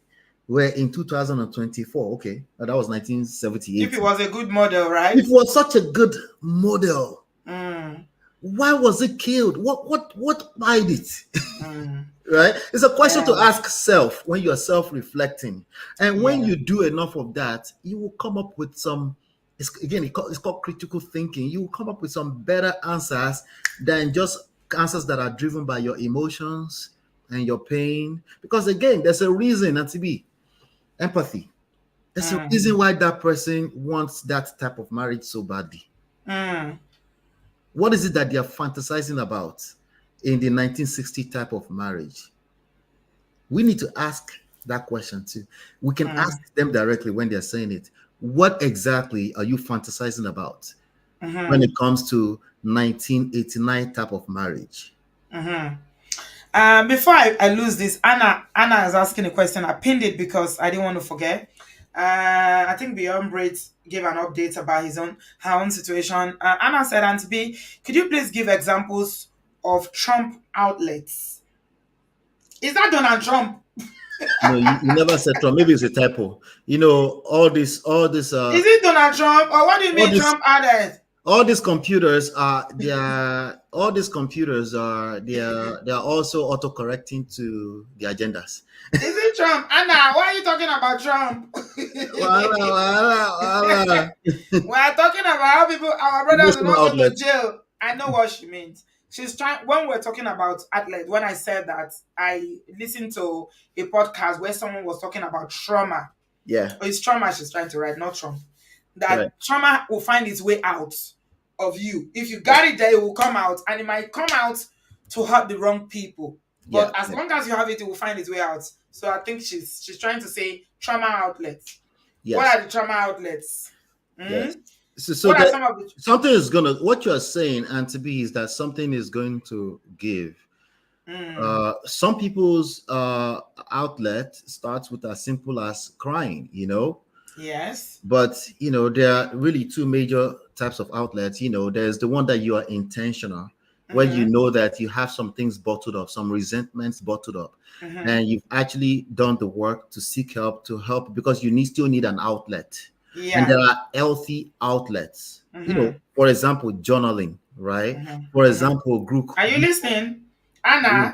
We're in 2024. Okay, that was If 1978. it was a good model, It right? was such a good model. Mm, Why was it killed? What made it? mm, Right? It's a question to yeah, ask self when you're self-reflecting. And when yeah, you do enough of that, you will come up with some, it's called critical thinking. You will come up with some better answers than just answers that are driven by your emotions and your pain. Because again, there's a reason, and to be empathy. There's a mm, reason why that person wants that type of marriage so badly. mm, What is it that they're fantasizing about in the 1960 type of marriage? We need to ask that question too. We can mm, ask them directly when they're saying it. What exactly are you fantasizing about when mm-hmm, it comes to 1989 type of marriage? mm-hmm. Before I lose this, Anna is asking a question. I pinned it because I didn't want to forget. I think Beyond Braids gave an update about her own situation. Anna said, "Auntie B, could you please give examples of Trump outlets? Is that Donald Trump? No, you never said Trump. Maybe it's a typo. Is it Donald Trump, or what do you All mean this Trump outlets? all these computers are they are all these computers are they are also auto-correcting to the agendas. Is it Trump? Anna, why are you talking about Trump? Wala, wala, wala. We are talking about how people, our brothers will Emotional not go to outlets. jail. I know what she means. She's trying, when we're talking about athlete, when I said that, I listened to a podcast where someone was talking about trauma. Yeah, Or it's trauma she's trying to write, not Trump. right. That trauma will find its way out of you. If you got it there, it will come out, and it might come out to hurt the wrong people. Yeah, But as yeah. long as you have it, it will find its way out. So I think she's trying to say trauma outlets. What Yes. are the trauma outlets? Yes. Mm? So What are that some of the something is gonna what you're saying, and to be is that something is going to give. mm, Some people's outlet starts with as simple as crying, yes. but there are really two major types of outlets. There's the one that you are intentional, where you Mm-hmm. know that you have some things bottled up, some resentments bottled up, Mm-hmm. and you've actually done the work to seek help, to help, because you still need an outlet. And Yeah. there are healthy outlets, Mm-hmm. for example, journaling, right? For Mm-hmm. Mm-hmm. example, group. Are you listening? Anna?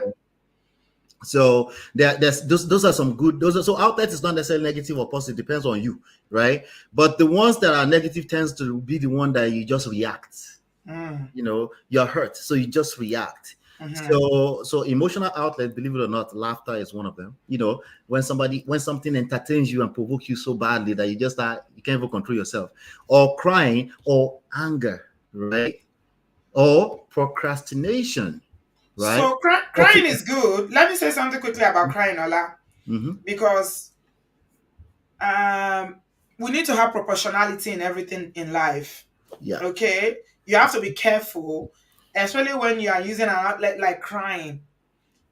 So there's those are some good, those are, so outlet is not necessarily negative or positive, depends on you, right? But the ones that are negative tends to be the one that you just react. Mm, You're hurt, so you just react. mm-hmm. So emotional outlet, believe it or not, laughter is one of them. When something entertains you and provokes you so badly that you can't even control yourself, or crying, or anger, right? Or procrastination, right? So crying is good. Let me say something quickly about crying, Ola, Mm-hmm. because um, we need to have proportionality in everything in life. Yeah, Okay, you have to be careful, especially when you are using an outlet like crying.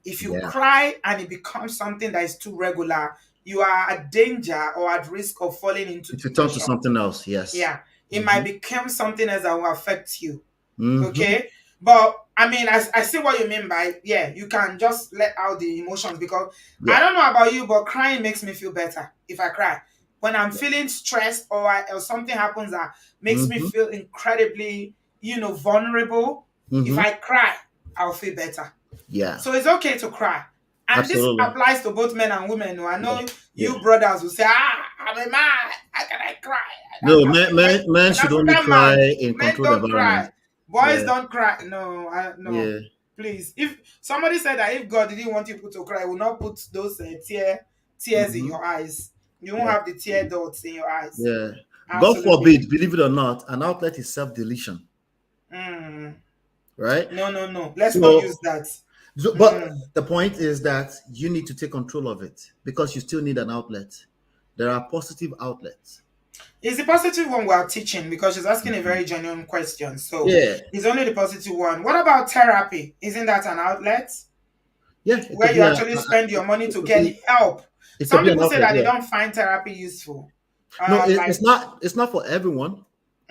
If you yeah. cry and it becomes something that is too regular, you are at danger or at risk of falling into It will turn to depression. something else. Yes. Yeah, it might Mm-hmm. become something else that will affect you. Mm-hmm. Okay, but I mean, I see what you mean by, yeah, you can just let out the emotions, because I Yeah. don't know about you, but crying makes me feel better if I cry. When I'm feeling stressed, or something happens that makes me Mm-hmm. feel incredibly, vulnerable, if Mm-hmm. I cry, I'll feel better. Yeah. So it's okay to cry. And this Absolutely. applies to both men and women. I Yeah. know Yeah. you brothers will say, I'm a man. How can I cry? No, men An should only African cry man, in men controlled don't environments. cry. Boys Yeah. don't cry. No, no. Yeah. Please. If somebody said that if God didn't want people to cry, he will not put those tears in Mm-hmm. your eyes. You won't Yeah. have the tear dots in your eyes. Yeah. God Absolutely. forbid, believe it or not, an outlet is self-deletion, Mm. right? No, no, no. Let's not use So, that. but Mm. the point is that you need to take control of it because you still need an outlet. There are positive outlets. It's the positive one we are teaching because she's asking a very genuine question. So Yeah. it's only the positive one. What about therapy? Isn't that an outlet Yeah. It where could you be actually spend your money it to could get be, help? it could Some be an people say outlet. that they Yeah. don't find therapy useful. No, Like, it's not for everyone.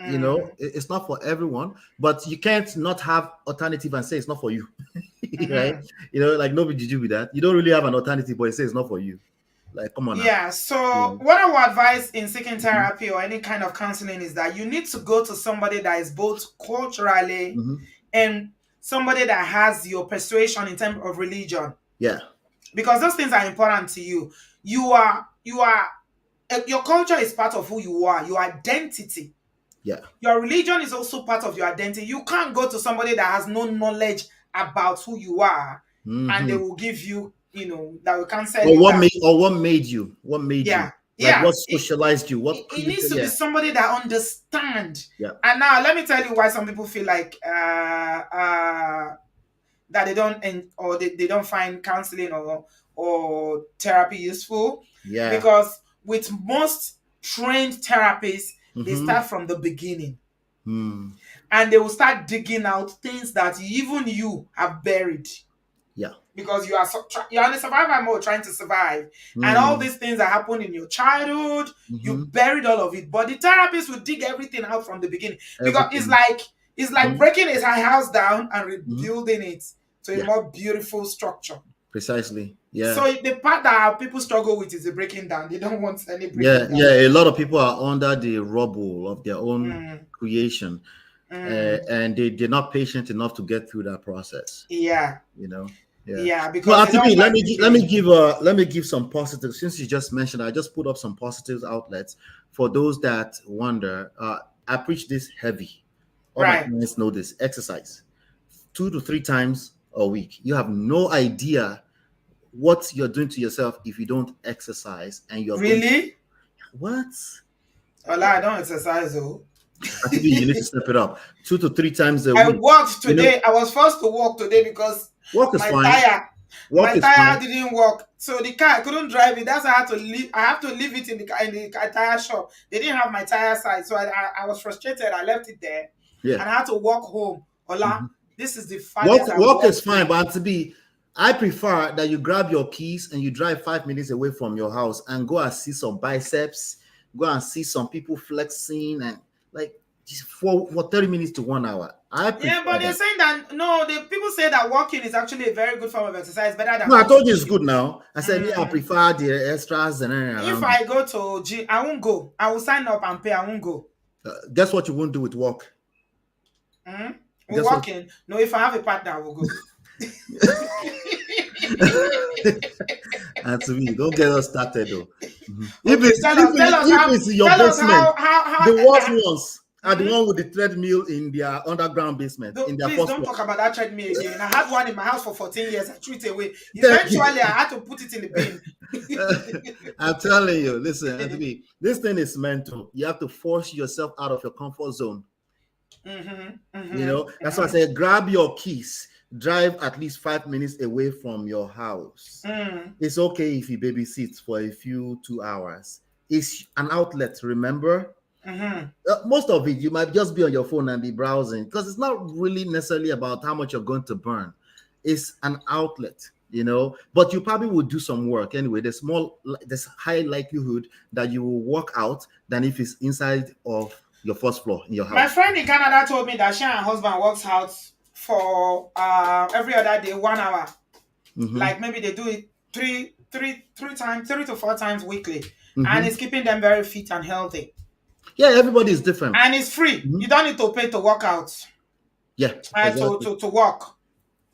You know, mm, it's not for everyone, but you can't not have alternative and say it's not for you. Right? mhm. You know, like nobody did you with that. You don't really have an alternative, but it says it's not for you. Like, come on now. Yeah, so Yeah. what I would advise in seeking Mhm. therapy or any kind of counseling is that you need to go to somebody that is both culturally Mhm. and somebody that has your persuasion in terms of religion, Yeah. because those things are important to you. You are your culture is part of who you are, your identity. Yeah. Your religion is also part of your identity. You can't go to somebody that has no knowledge about who you are and they Hmm. will give you, that will cancel you that. What made you? What made you? Yeah, Like yeah. what socialized you? What It needs created? to be Yeah. somebody that understand. Yeah. And now let me tell you why some people feel like that they don't or they don't find counseling or therapy useful, Yeah. because with most trained therapists, they Mm-hmm. start from the beginning Hmm. and they will start digging out things that even you have buried, Yeah. because you're on a survival mode trying to survive, and all Hmm. these things that happened in your childhood, you Mm-hmm. buried all of it. But the therapist will dig everything out from the beginning, because Everything. it's like Mm-hmm. breaking his house down and Mm-hmm. rebuilding it to a Yeah. more beautiful structure. Precisely. Yeah. So the part that people struggle with is the breaking down. They don't want any Yeah. breaking down. Yeah. A lot of people are under the rubble of their own Mm, creation, mm, and they're not patient enough to get through that process. yeah, You know. Yeah. yeah, No, because they don't Atibi, like the pain. let me give some positives. Since you just mentioned, I just put up some positives outlets for those that wonder. I preach this heavy. All my Right. clients know this. Exercise 2 to 3 times a week. You have no idea what you're doing to yourself if you don't exercise, and you're going Really? what? Ola, I don't exercise though. Atibi, you need to step it up. 2 to 3 times a I week. walked You know, today. I was forced to walk today because walk is my fine. tire Walk is fine. didn't work. So the car, I couldn't drive it. That's why I had to leave. I have to leave it in the tire shop. They didn't have my tire size, so I was frustrated. I left it there, Yeah. and I had to walk home. Ola, Mhm. this is the farthest I Walk is walked. fine, but to be, I prefer that you grab your keys and you drive 5 minutes away from your house and go and see some biceps, go and see some people flexing, and like just for 30 minutes to 1 hour. I Yeah, prefer but they're that. saying that no, the people say that walking is actually a very good form of exercise, better than No, I going to told you the it's gym. good now. I said, me, I Mm. prefer the extras and everything If around it. I go to gym, I won't go. I will sign up and pay. I won't go. Guess what you won't do with walk? Mm? We're Guess what? walking. No, if I have a partner, I will go. And to me, don't get us started though. Mhm. Okay, tell us If how, it's in your basement, the worst ones are the Mhm. one with the treadmill in their underground basement, in their Please first don't floor. talk about that treadmill again. I had one in my house for 14 years. I threw it away. Thank you. Eventually, I had to put it in the bin. I'm telling you, listen, Anthony, this thing is mental. You have to force yourself out of your comfort zone. You know, that's why I say grab your keys, drive at least 5 minutes away from your house. It's okay if you babysit for a few 2 hours. It's an outlet, remember? Most of it, you might just be on your phone and be browsing because it's not really necessarily about how much you're going to burn. It's an outlet, you know, but you probably will do some work anyway. There's high likelihood that you will work out than if it's inside of your first floor in your house. My friend in Canada told me that she and her husband works out for every other day 1 hour. Like maybe they do it three times, 3 to 4 times weekly, and it's keeping them very fit and healthy. Yeah, everybody is different, and it's free. You don't need to pay to work out. Yeah, exactly. To work.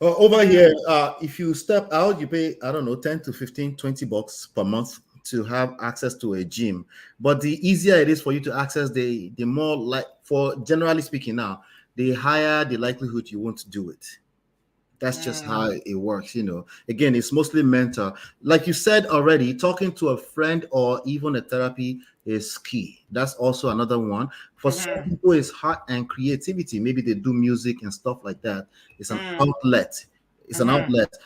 Over here, if you step out, you pay, I don't know, 10 to 15, $20 per month to have access to a gym. But the easier it is for you to access, the more, like, for generally speaking now, the higher the likelihood you want to do it. That's just how it works, you know. Again, it's mostly mental. Like you said already, talking to a friend or even a therapy is key. That's also another one. For some people, it's art and creativity. Maybe they do music and stuff like that. It's an outlet. It's an outlet.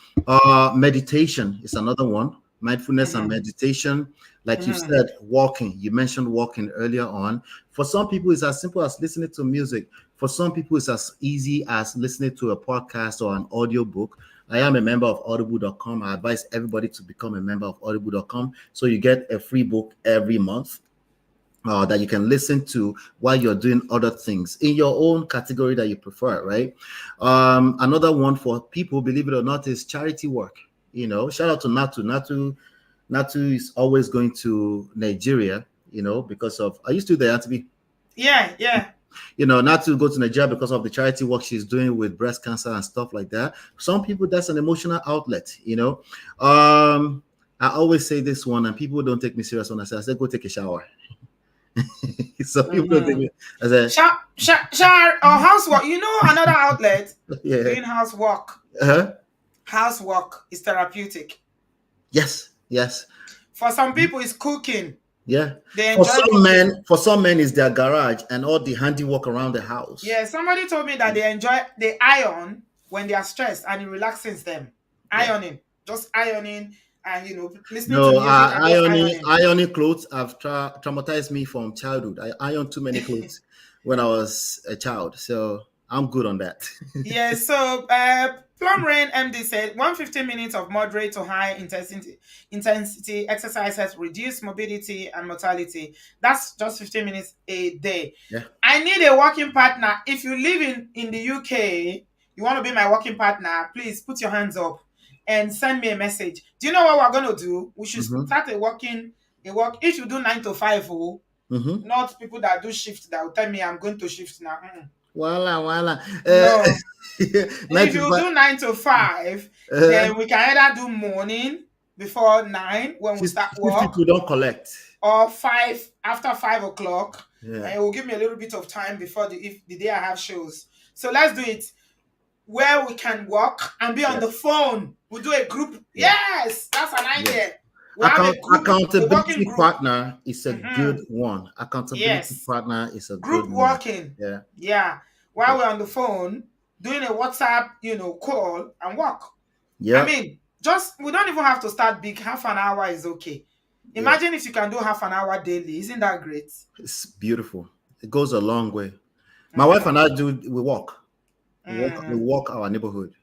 Meditation is another one. Mindfulness and meditation. Like you said, walking. You mentioned walking earlier on. For some people, it's as simple as listening to music. For some people, it's as easy as listening to a podcast or an audio book. I am a member of audible.com. I advise everybody to become a member of audible.com so you get a free book every month that you can listen to while you're doing other things in your own category that you prefer, right? Another one for people, believe it or not, is charity work. You know, shout out to Natu is always going to Nigeria, you know, because of, are you still there, to be? Yeah. You know, not to go to Nigeria because of the charity work she's doing with breast cancer and stuff like that. Some people, that's an emotional outlet, you know. I always say this one, and people don't take me serious when I say, go take a shower. So people don't take me. I said, Shower or housework. You know, another outlet, yeah. doing housework. Housework is therapeutic. Yes. For some people, it's cooking. Yeah. They enjoy for some men, it's their garage and all the handiwork around the house. Yeah, somebody told me that they iron when they are stressed and it relaxes them. Ironing, just ironing, and you know, listening to music and just ironing clothes have traumatized me from childhood. I ironed too many clothes when I was a child, so I'm good on that. Yeah, so Plum Rain MD said 150 minutes of moderate to high intensity exercises reduce morbidity and mortality. That's just 15 minutes a day. Yeah. I need a working partner. If you live in the UK, you want to be my working partner, please put your hands up and send me a message. Do you know what we're going to do? We should start a work. If you do 9 to 5, not people that do shift that will tell me I'm going to shift now. Voila. No. If you do 9 to 5, then we can either do morning before 9 when we start work. People don't collect. Or 5 after 5 o'clock. Yeah. And it will give me a little bit of time before the day I have shows. So let's do it where we can work and be on the phone. We'll do a group. Yeah. Yes, that's an idea. Accountability partner is a good one. Accountability partner is a group good working. One. Yeah. While we're on the phone, doing a WhatsApp, call and work. Yeah. I mean, we don't even have to start big. Half an hour is okay. Imagine if you can do half an hour daily. Isn't that great? It's beautiful. It goes a long way. My wife and I we walk. We walk our neighborhood.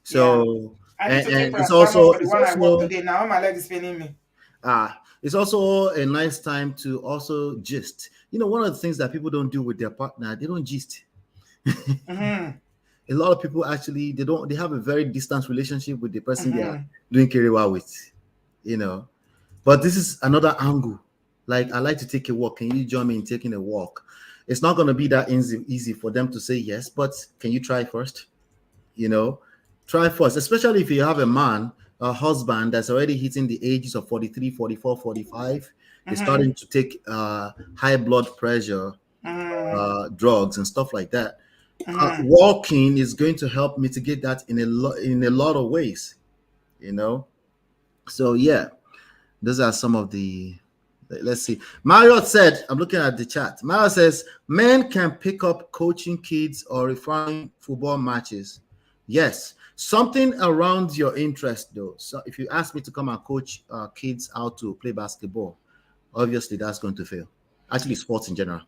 So I need to take it's also for the one I walk today. Now my leg is paining me. It's also a nice time to also gist. You know, one of the things that people don't do with their partner, they don't gist. A lot of people actually they have a very distant relationship with the person they are doing Kiriwa with, you know. But this is another angle. Like, I like to take a walk. Can you join me in taking a walk? It's not going to be that easy for them to say yes, but can you try first? You know, try first, especially if you have a husband that's already hitting the ages of 43, 44, 45. Is starting to take high blood pressure, drugs and stuff like that. Walking is going to help mitigate that in a lot of ways, you know. So yeah, those are some of the. Let's see. Mario said, I'm looking at the chat. Mario says, men can pick up coaching kids or referring football matches. Yes, something around your interest though. So if you ask me to come and coach kids how to play basketball, obviously that's going to fail. Actually, sports in general.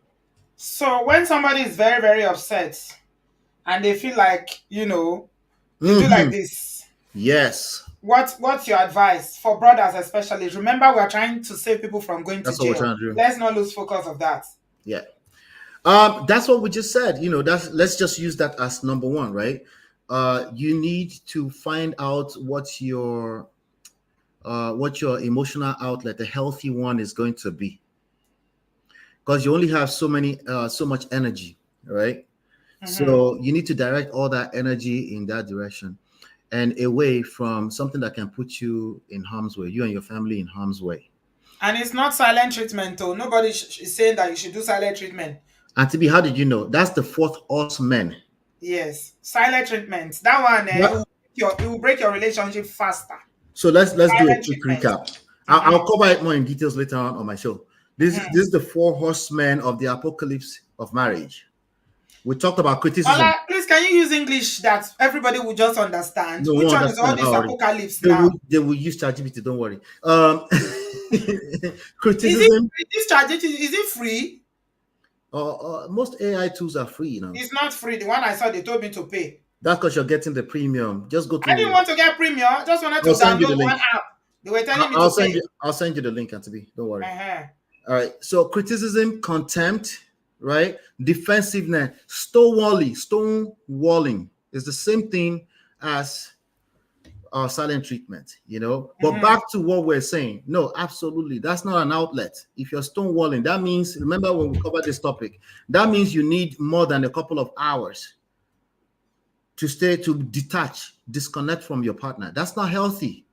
So when somebody is very, very upset and they feel like, they do like this. Yes. What's your advice for brothers especially? Remember, we're trying to save people from going to jail. What we're trying to do. Let's not lose focus of that. Yeah. That's what we just said. Let's just use that as number one, right? You need to find out what your emotional outlet, a healthy one, is going to be. Because you only have so much energy, right? So you need to direct all that energy in that direction. and away from something that can put you in harm's way, you and your family in harm's way. And it's not silent treatment, though. Nobody is saying that you should do silent treatment. And to be, how did you know? That's the fourth horseman. Yes, silent treatment. That one, it will break your relationship faster. So let's do a Silent quick treatment. recap. I'll cover it more in details later on my show. This is the four horsemen of the apocalypse of marriage. We talked about criticism. Ola, please, can you use English that everybody will just understand? No, Which one is understand all this already. apocalypse They now? They will use ChatGPT, don't worry. Criticism. This ChatGPT, is it free? Most AI tools are free, you know. It's not free. The one I saw, they told me to pay. That's because you're getting the premium. Just go to. I didn't want to get premium. I just wanted to download one app. They were telling me to pay. I'll send you the link, Auntie. Don't worry. Uh-huh. All right. So criticism, contempt, right? Defensiveness, stonewalling is the same thing as silent treatment, you know. But back to what we're saying. No, absolutely. That's not an outlet. If you're stonewalling, that means, remember when we covered this topic, that means you need more than a couple of hours to detach, disconnect from your partner. That's not healthy.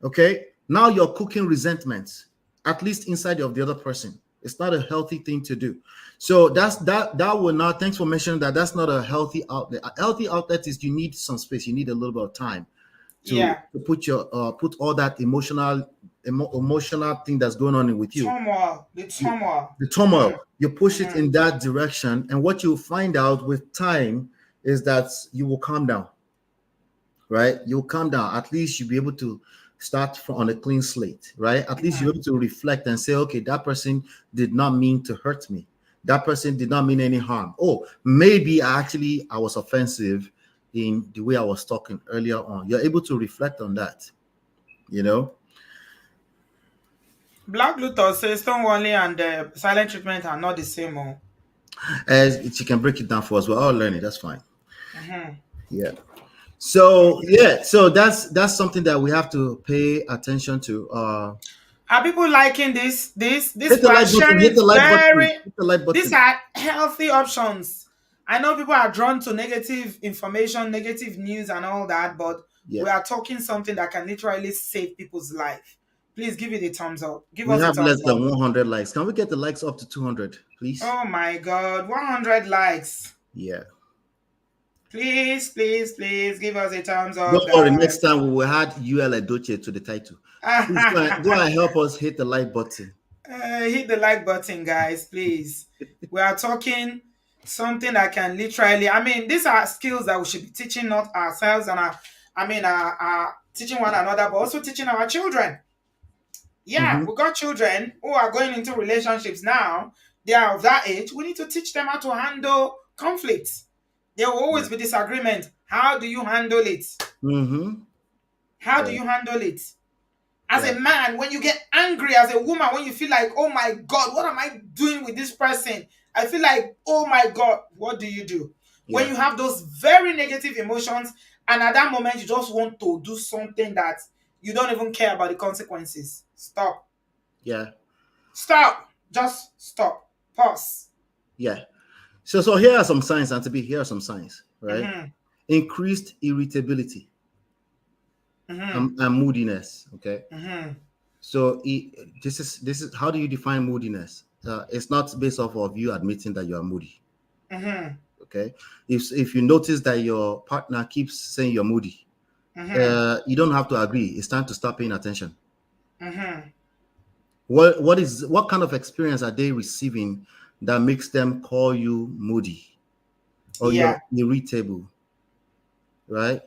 Okay. Now you're cooking resentments, at least inside of the other person. It's not a healthy thing to do. So that will not, thanks for mentioning that. That's not a healthy outlet. A healthy outlet is you need some space. You need a little bit of time to put your put all that emotional thing that's going on with you. The turmoil. You push it in that direction, and what you'll find out with time is that you will calm down. Right? You'll calm down. At least you'll be able to start on a clean slate, right? At least you're able to reflect and say, okay, that person did not mean to hurt me. That person did not mean any harm. Oh, maybe I was offensive in the way I was talking earlier on. You're able to reflect on that, you know? Black Luther says stonewalling and silent treatment are not the same. As she can break it down for us, we're all learning. That's fine. Yeah. So that's something that we have to pay attention to. Are people liking this? These These are healthy options. I know people are drawn to negative information, negative news, and all that, but we are talking something that can literally save people's life. Please give it a thumbs up. We have less than 100 likes. Can we get the likes up to 200, please? Oh my God, 100 likes. Yeah. Please give us a thumbs up. Don't worry, next time we will add UL Edochie to the title. Please go and help us hit the like button. Hit the like button, guys, please. We are talking something that can literally, these are skills that we should be teaching not ourselves and teaching one another, but also teaching our children. Yeah, we got children who are going into relationships now. They are of that age. We need to teach them how to handle conflicts. There will always be disagreement. How do you handle it? How do you handle it? As a man, when you get angry, as a woman, when you feel like, oh my God, what am I doing with this person? I feel like, oh my God, what do you do? When you have those very negative emotions, and at that moment, you just want to do something that you don't even care about the consequences. Stop. Yeah. Stop. Just stop. Pause. Yeah. So here are some signs, and here are some signs, right? Increased irritability and moodiness. Okay. So this is how do you define moodiness? It's not based off of you admitting that you are moody. Okay. If you notice that your partner keeps saying you're moody, you don't have to agree. It's time to start paying attention. What kind of experience are they receiving that makes them call you moody or you're irritable, right?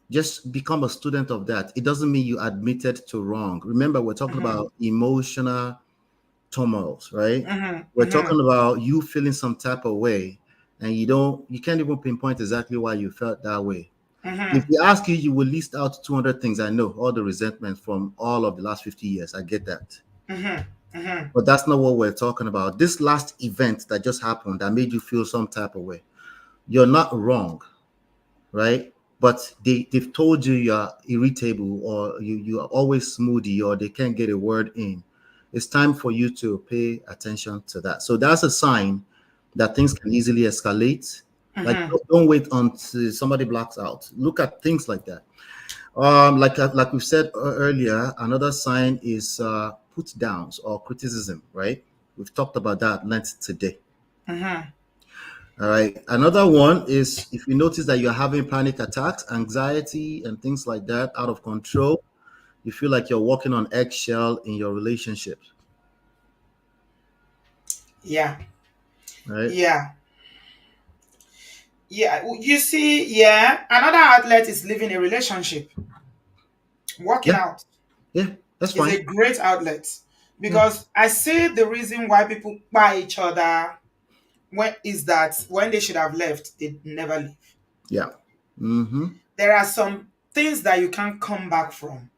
Just become a student of that. It doesn't mean you admitted to wrong. Remember, we're talking about emotional turmoils, right? We're talking about you feeling some type of way and you can't even pinpoint exactly why you felt that way. If we ask you, you will list out 200 things. I know all the resentment from all of the last 50 years. I get that. But that's not what we're talking about. This last event that just happened that made you feel some type of way, you're not wrong, right? But they've told you you're irritable or you are always moody or they can't get a word in. It's time for you to pay attention to that. So that's a sign that things can easily escalate Like, Mm-hmm. don't wait until somebody blacks out. Look at things like that. Like we've said earlier, another sign is put downs or criticism, right? We've talked about that at length today. Mm-hmm. All right. Another one is if you notice that you're having panic attacks, anxiety, and things like that out of control, you feel like you're walking on eggshell in your relationships, Yeah. right? Yeah. Yeah. You see, yeah. Another outlet is living a relationship. Working Yeah, out yeah, that's is fine. a great outlet Yeah, because I see the reason why people buy each other when is that when they should have left, they never leave. yeah. Mm-hmm. There are some things that you can't come back from.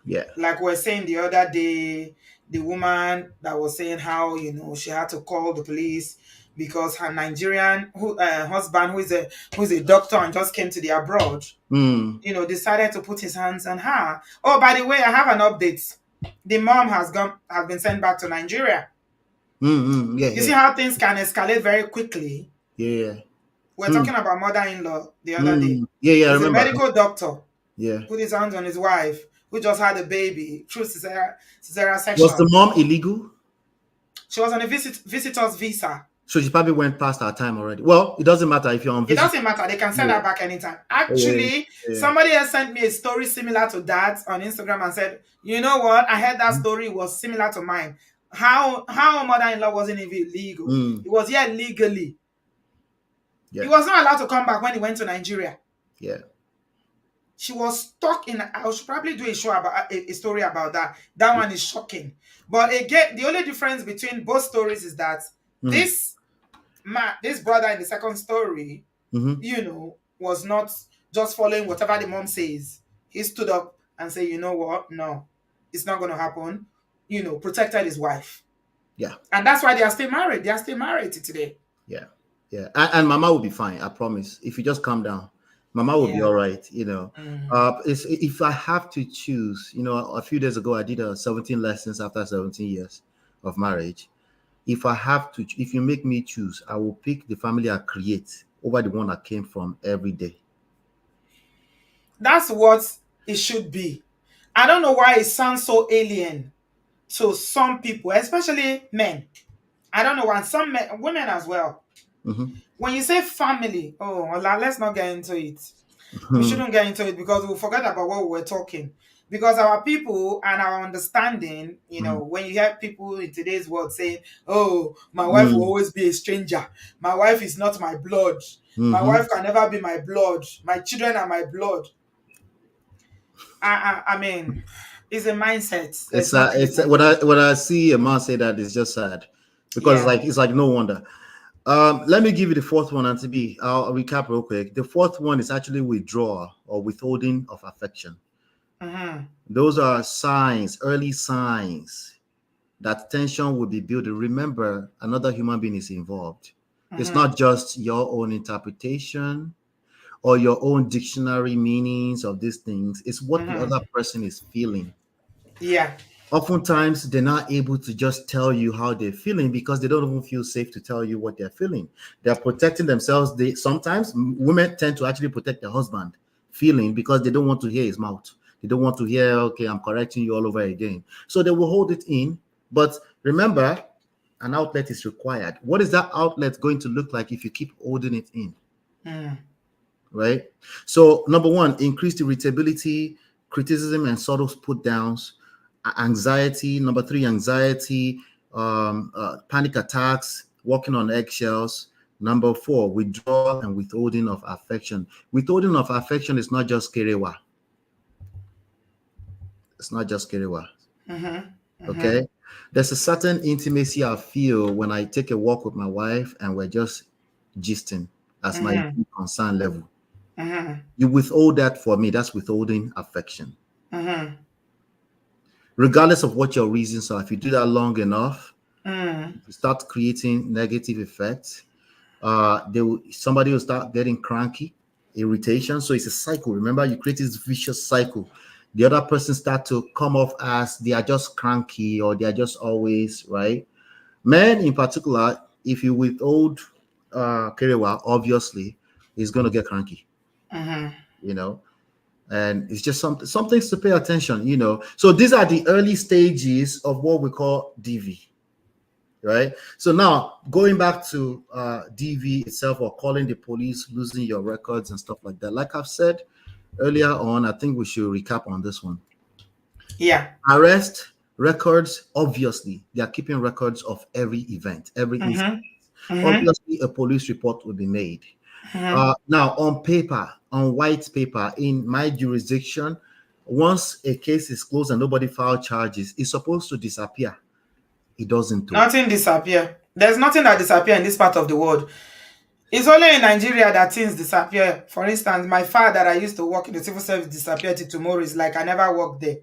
Yeah. Like we are saying the other day, the woman that was saying how she had to call the police because her Nigerian husband, who is a doctor and just came to the abroad, Mm. decided to put his hands on her. Oh, by the way, I have an update. The mom has been sent back to Nigeria. Mm-hmm. Yeah, You see yeah, how things can escalate very quickly. yeah. We're Mm. talking about mother-in-law the other day. Mm. Yeah, yeah. I He's a remember. medical doctor. Yeah. Put his hands on his wife, who just had a baby through cesarean Was the section. mom illegal? She was on a visitor's visa. So she probably went past her time already. Well, it doesn't matter if you're on It visit. doesn't matter. They can send Yeah. her back anytime. Yeah. Actually, Yeah. somebody else sent me a story similar to that on Instagram and said, you know what? I heard that story was similar to mine. How mother-in-law wasn't even illegal. Mm. He was here legally. Yeah. He was not allowed to come back when he went to Nigeria. Yeah. She was stuck in. I should probably do a show about a story about that. That one is shocking. But again, the only difference between both stories is that this brother in the second story, Mm-hmm. was not just following whatever the mom says. He stood up and said, you know what? No, it's not going to happen. Protected his wife. Yeah. And that's why they are still married. They are still married to today. Yeah. Yeah. And Mama will be fine. I promise. If you just calm down, Mama will be Yeah. all right. Mm. If I have to choose, a few days ago I did 17 lessons after 17 years of marriage. If you make me choose, I will pick the family I create over the one I came from every day. That's what it should be. I don't know why it sounds so alien to some people, especially men. I don't know why. Some men, women as well. Mm-hmm. When you say family, let's not get into it. We shouldn't get into it because we'll forget about what we were talking. Because our people and our understanding, when you hear people in today's world saying, oh, my wife will always be a stranger. My wife is not my blood. My wife can never be my blood. My children are my blood. I mean, it's a mindset. There's nothing you can do. When I see a man say that, it's just sad because Yeah. it's like no wonder. Let me give you the fourth one, Auntie B. I'll recap real quick. The fourth one is actually withdrawal or withholding of affection. Mm-hmm. Those are signs, early signs that tension will be building. Remember, another human being is involved. It's not just your own interpretation or your own dictionary meanings of these things. It's what the other person is feeling. Yeah. Oftentimes, they're not able to just tell you how they're feeling because they don't even feel safe to tell you what they're feeling. They're protecting themselves. Sometimes women tend to actually protect their husband feeling because they don't want to hear his mouth. They don't want to hear, okay, I'm correcting you all over again. So they will hold it in. But remember, an outlet is required. What is that outlet going to look like if you keep holding it in? Right? So number one, increased irritability, criticism and subtle put downs, anxiety. Number three, anxiety, panic attacks, walking on eggshells. Number four, withdrawal and withholding of affection. Withholding of affection is not just kerewa. It's not just kerewa. Okay? There's a certain intimacy I feel when I take a walk with my wife and we're just gisting as my concern level. You withhold that for me. That's withholding affection. Regardless of what your reasons are, if you do that long enough, you start creating negative effects. Somebody will start getting cranky, irritation. So it's a cycle. Remember, you create this vicious cycle. The other person start to come off as they are just cranky or they are just always right. Men in particular, if you withhold Kerewa, obviously, is going to get cranky. Mm-hmm. You know, and it's just some things to pay attention. You know, so these are the early stages of what we call DV. Right. So now going back to DV itself, or calling the police, losing your records and stuff like that. Like I've said earlier on, I think we should recap on this one. Yeah. Arrest records, obviously, they are keeping records of every event, every incident. Mm-hmm. Mm-hmm. Obviously, a police report will be made. Mm-hmm. Now, on paper, on white paper, in my jurisdiction, once a case is closed and nobody filed charges, it's supposed to disappear. It doesn't. Nothing disappear. There's nothing that disappear in this part of the world. It's only in Nigeria that things disappear. For instance, my father that I used to work in the civil service disappeared till tomorrow. Is like I never worked there.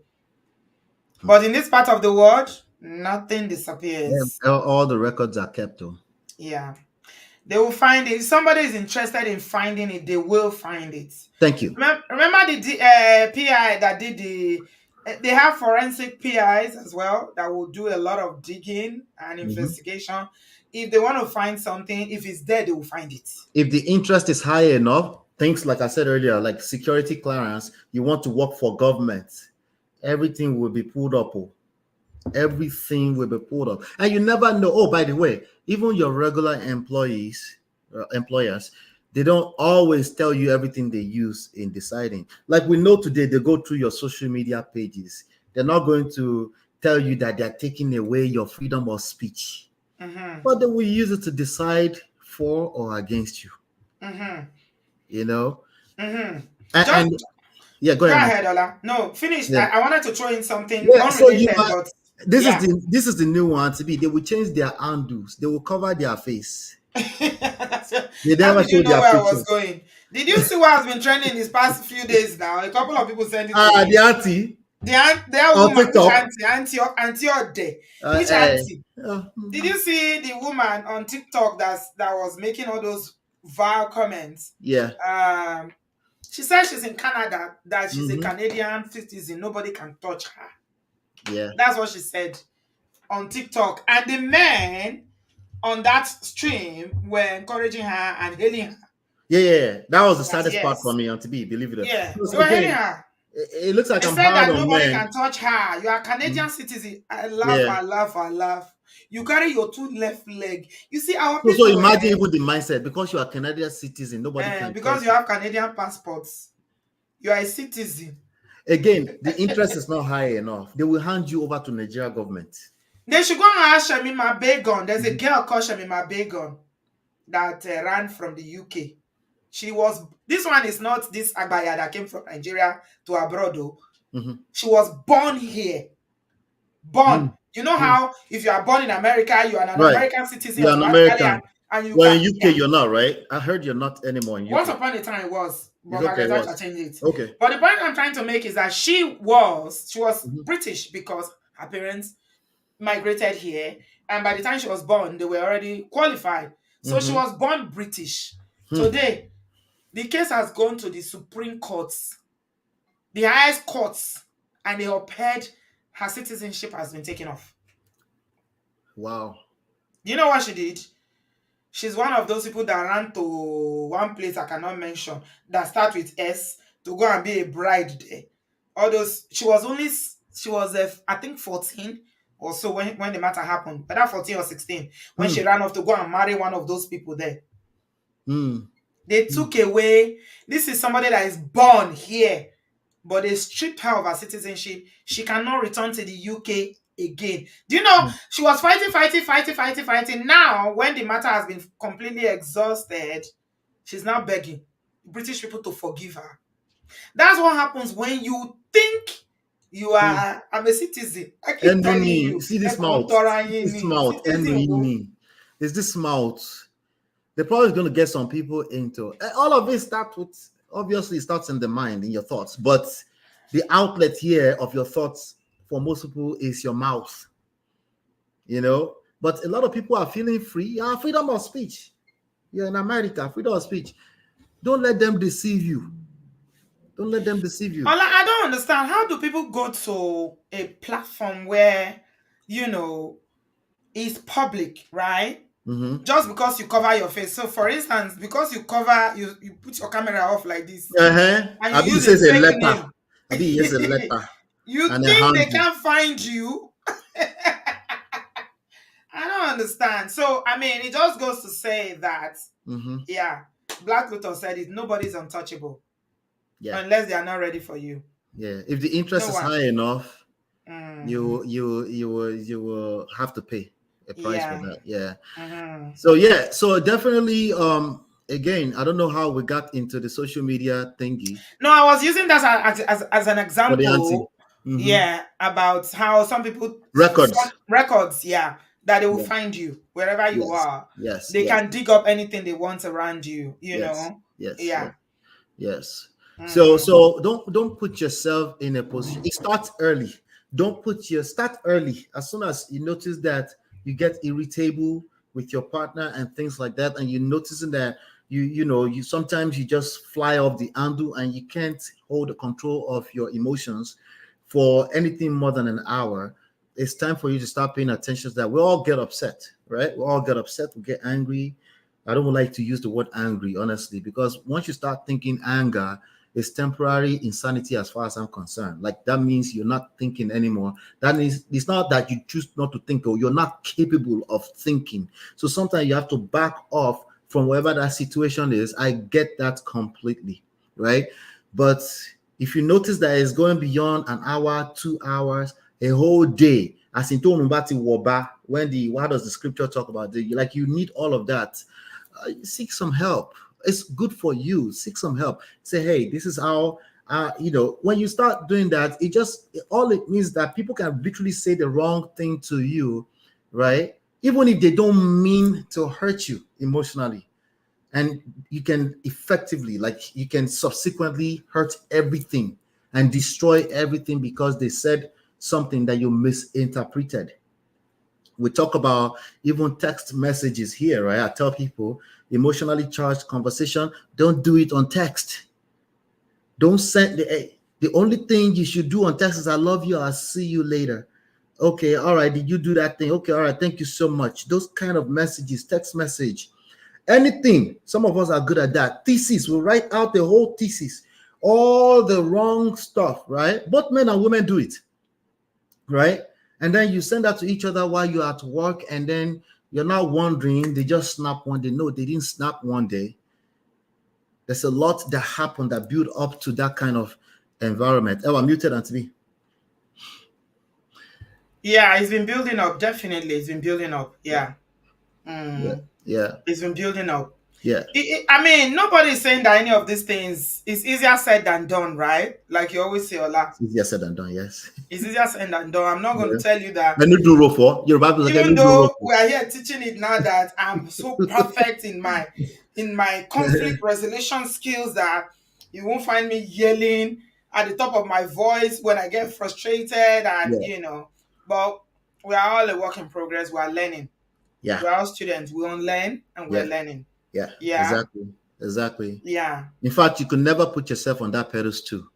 But in this part of the world, nothing disappears. All the records are kept. Yeah. They will find it. If somebody is interested in finding it, they will find it. Thank you. Remember the PI that did the... They have forensic PIs as well that will do a lot of digging and investigation. If they want to find something, if it's there, they will find it. If the interest is high enough, things like I said earlier, like security clearance, you want to work for government, everything will be pulled up. Everything will be pulled up. And you never know. Oh, by the way, even your regular employers, they don't always tell you everything they use in deciding. Like we know today, they go through your social media pages. They're not going to tell you that they're taking away your freedom of speech. But they will use it to decide for or against you. You know? And yeah, go ahead. Ola. No, finish. Yeah. I wanted to throw in something Yeah, unrelated, but this is the new one to be. They will change their handles. They will cover their face. They never show their where pictures. I was going. Did you see what has been trending these past few days now? A couple of people sent it. The auntie. The woman, TikTok. auntie Ode. Which auntie? Did you see the woman on TikTok that was making all those vile comments? Yeah. She said she's in Canada, that she's a Canadian citizen. Nobody can touch her. Yeah. That's what she said on TikTok. And the men on that stream were encouraging her and hailing her. Yeah. That was the saddest part for me, Auntie B, believe it or not. Yeah. They were hailing her. It looks like they I'm said hard that on nobody men. can touch her. You are a Canadian citizen. I laugh. You carry your two left leg. You see our people. So imagine even the mindset, because you are a Canadian citizen, nobody can. Because you have Canadian passports, you are a citizen. Again, the interest is not high enough. They will hand you over to Nigeria government. They should go and ask Shemima Begon. There's a girl called Shemima Begon that ran from the UK. This one is not this Agbaya that came from Nigeria to abroad though. She was born here. You know how if you are born in America, you are an American citizen. You are an American. And you in UK, you're not, right? I heard you're not anymore in UK. Once upon a time it was, but Margaret Thatcher changed it. Okay. But the point I'm trying to make is that she was British because her parents migrated here, and by the time she was born, they were already qualified. So she was born British. Today, the case has gone to the Supreme Courts, the highest courts, and they upheld her citizenship has been taken off. Wow. You know what she did? She's one of those people that ran to one place I cannot mention that start with S to go and be a bride there. She was I think 14 or so when the matter happened, whether 14 or 16, when she ran off to go and marry one of those people there. They took away, this is somebody that is born here, but they stripped her of her citizenship. She cannot return to the UK again. Do you know, she was fighting. Now, when the matter has been completely exhausted, she's now begging British people to forgive her. That's what happens when you think you are, I'm a citizen. I keep telling you. See this mouth. Is this mouth? They're probably going to get some people into all of it. Obviously starts in the mind, in your thoughts, but the outlet here of your thoughts for most people is your mouth, you know. But a lot of people are feeling free. Freedom of speech. You're in America, freedom of speech. Don't let them deceive you. I don't understand. How do people go to a platform where, you know, it's public, right? Mm-hmm. just because you cover your face. So for instance, because you put your camera off like this Uh-huh. and you Abi use a says a fake letter. name, Abi is a letter you and a think they handle. can't find you? I don't understand. So I mean, it just goes to say that, Mm-hmm. yeah, Black Luther said it, nobody's untouchable Yeah. unless they are not ready for you. Yeah. If the interest No is one. high enough, Mm, you will have to pay a price for yeah. that. Yeah. Hmm. So yeah, so definitely again, I don't know how we got into the social media thingy No, I was using that as an for the auntie. example. Mm-hmm. Yeah, about how some people, some Records. records, yeah, that they will Yeah. find you wherever you Yes. are. Yes. They Yes. can dig up anything they want around you, you Yes. know. Yes. Yes. Yeah. Yes. So Mm. so don't put yourself in a position. It starts early. Start early. As soon as you notice that you get irritable with your partner and things like that, and you're noticing that you sometimes you just fly off the handle and you can't hold the control of your emotions for anything more than an hour. It's time for you to start paying attention to that. We all get upset, right? We all get upset. We get angry. I don't like to use the word angry, honestly, because once you start thinking anger, it's temporary insanity as far as I'm concerned. Like that means you're not thinking anymore. That means it's not that you choose not to think or you're not capable of thinking. So sometimes you have to back off from wherever that situation is. I get that completely, right? But if you notice that it's going beyond an hour, 2 hours, a whole day, as in Tonumbati Woba, when the what does the scripture talk about? Like you need all of that. Seek some help. It's good for you. Seek some help. Say, hey, this is how. When you start doing that, all it means that people can literally say the wrong thing to you, right? Even if they don't mean to hurt you emotionally, and you can effectively, like, you can subsequently hurt everything and destroy everything because they said something that you misinterpreted. We talk about even text messages here, right? I tell people emotionally charged conversation, don't do it on text. Don't send the only thing you should do on text is I love you, I'll see you later. Okay, all right, did you do that thing? Okay, all right, thank you so much. Those kind of messages, text message, anything. Some of us are good at that. Thesis, we'll write out the whole thesis, all the wrong stuff, right? Both men and women do it, right? And then you send that to each other while you're at work, and then you're not wondering, they just snap one day. No, they didn't snap one day. There's a lot that happened that built up to that kind of environment. Oh, I'm muted, Anthony. Yeah, it's been building up. Definitely, it's been building up. Yeah, Yeah. yeah, Mm. yeah, It's been building up. yeah. I mean, nobody's saying that any of these things is easier said than done, right? Like you always say, Ola. It's easier said than done, yes. It's easier said than done. I'm not going Yeah. to tell you that. Can you do roll for? Your Bible is like, can Even you do roll though for? we are here teaching it now that I'm so perfect in my conflict resolution skills that you won't find me yelling at the top of my voice when I get frustrated, and Yeah, but we are all a work in progress. We are learning. yeah, We're all students. We unlearn and we're yeah, learning. yeah. Yeah. Exactly, exactly. Yeah. In fact, you could never put yourself on that pedestal.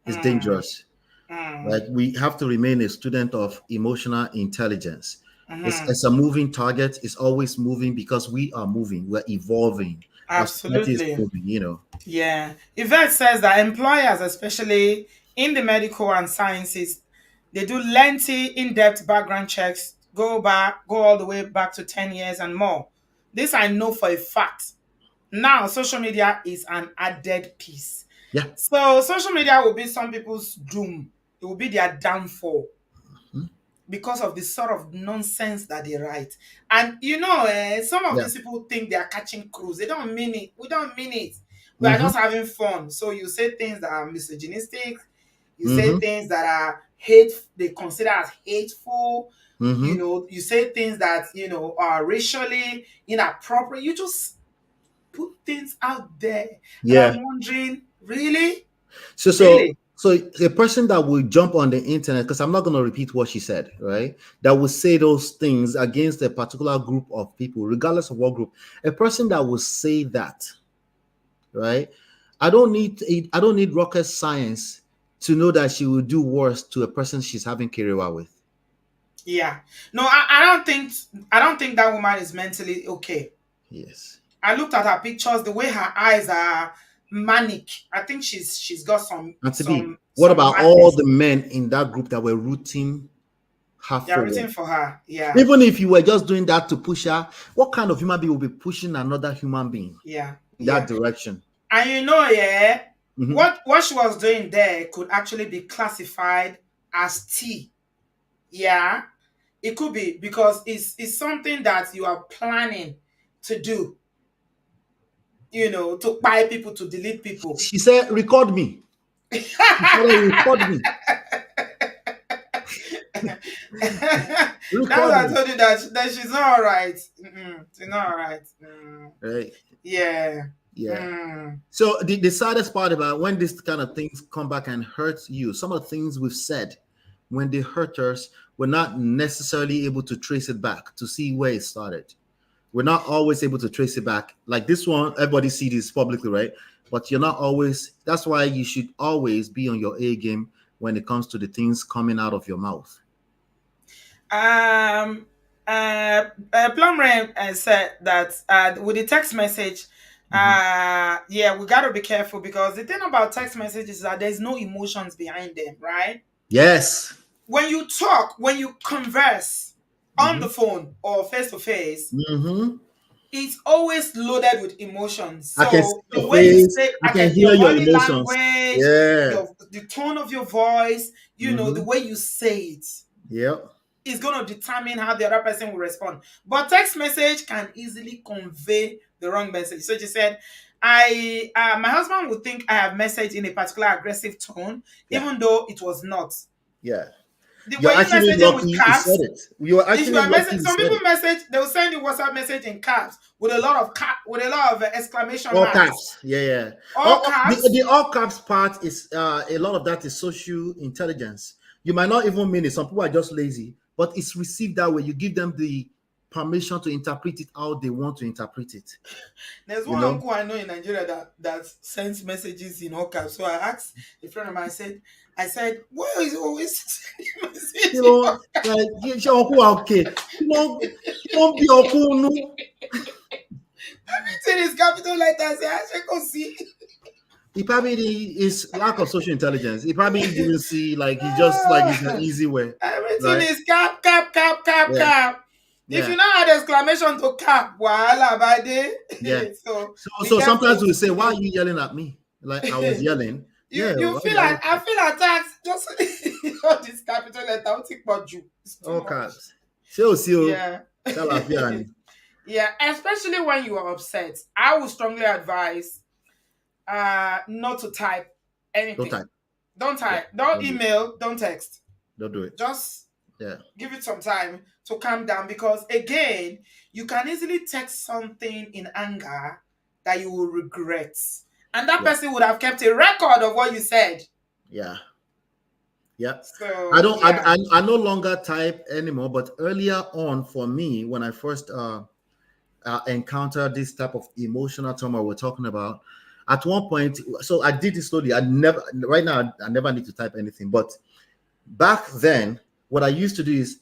It's Mm, dangerous. Like mm, we have to remain a student of emotional intelligence. mm-hmm. It's a moving target. It's always moving because we are moving. We're evolving. Our society is Absolutely. moving. Yeah. Yvette says that employers, especially in the medical and sciences, they do lengthy, in-depth background checks, go all the way back to 10 years and more. This I know for a fact. Now, social media is an added piece. Yeah. So social media will be some people's doom. It will be their downfall Mhm. because of the sort of nonsense that they write. And some of Yeah. these people think they are catching cruise. They don't mean it. We don't mean it. We are Mm-hmm. just having fun. So you say things that are misogynistic. You say Mm-hmm. things that are hate. They consider as hateful. Mm-hmm. You say things that are racially inappropriate. You just put things out there, and Yeah. I'm wondering, really, So so really, so a person that will jump on the internet, because I'm not going to repeat what she said, right? That will say those things against a particular group of people, regardless of what group. A person that will say that, right? I don't need rocket science to know that she will do worse to a person she's having career with. yeah. No, I don't think that woman is mentally okay. Yes. I looked at her pictures, the way her eyes are manic. I think she's got some And to be, some what some about all madness. the men in that group that were rooting her They're forward? rooting for her. Yeah. Even if you were just doing that to push her, what kind of human being will be pushing another human being Yeah. in Yeah. that direction? And you know, yeah, Mhm. what she was doing there could actually be classified as tea. Yeah. It could be, because it's something that you are planning to do, to buy people, to delete people. She said, "Record me." She said, "Record me. That's Record why I me." told you that she's not all right. She's not all right. Right? Yeah. Yeah. So the saddest part about when these kind of things come back and hurt you, some of the things we've said, when they hurt us, we're not necessarily able to trace it back to see where it started. We're not always able to trace it back. Like this one, everybody sees this publicly, right? But you're not always. That's why you should always be on your A game when it comes to the things coming out of your mouth. Plum Rain said that with the text message, yeah, we got to be careful, because the thing about text messages is that there's no emotions behind them, right? Yes. When you talk, when you converse on the phone or face to face, it's always loaded with emotions. I can see So the your way you face. say, I can your hear your body emotions. language, Yeah. the tone of your voice, the way you say it, Yep. is going to determine how the other person will respond. But text message can easily convey the wrong message. So she said, my husband would think I have messaged in a particular aggressive tone, even though it was not. Yeah. Were You're you actually messaging with lucky you said caps? it. You're If you actually are lucky message, you some said people it. message, they will send you WhatsApp message in caps with a lot of exclamation All marks. caps. Yeah, yeah. All caps. The all caps part is a lot of that is social intelligence. You might not even mean it. Some people are just lazy, but it's received that way. You give them the permission to interpret it how they want to interpret it. There's one uncle I know in Nigeria that sends messages in all caps. So I asked a friend of mine, I said, why is he always sending messages? Like your uncle okay. Don't be uncle no. Everything is capital letters. I should go see. He probably is lack of social intelligence. He probably didn't see he just it's an easy way. Everything Right? is cap. Yeah. If Yeah. you now add exclamation to cap, voila, by day. Yeah. So Sometimes we say, "Why are you yelling at me?" Like I was yelling. You feel like I feel attacked. Just all this capital letter. I'll take about you. All caps. Yeah. Yeah, especially when you are upset. I would strongly advise not to type anything. Don't type. Don't email. Don't text. Don't do it. Just give it some time to calm down, because again, you can easily text something in anger that you will regret. And that person would have kept a record of what you said. Yeah. Yeah. So I don't I no longer type anymore, but earlier on for me, when I first encountered this type of emotional trauma we're talking about, at one point, so I did this slowly. I never need to type anything, but back then, what I used to do is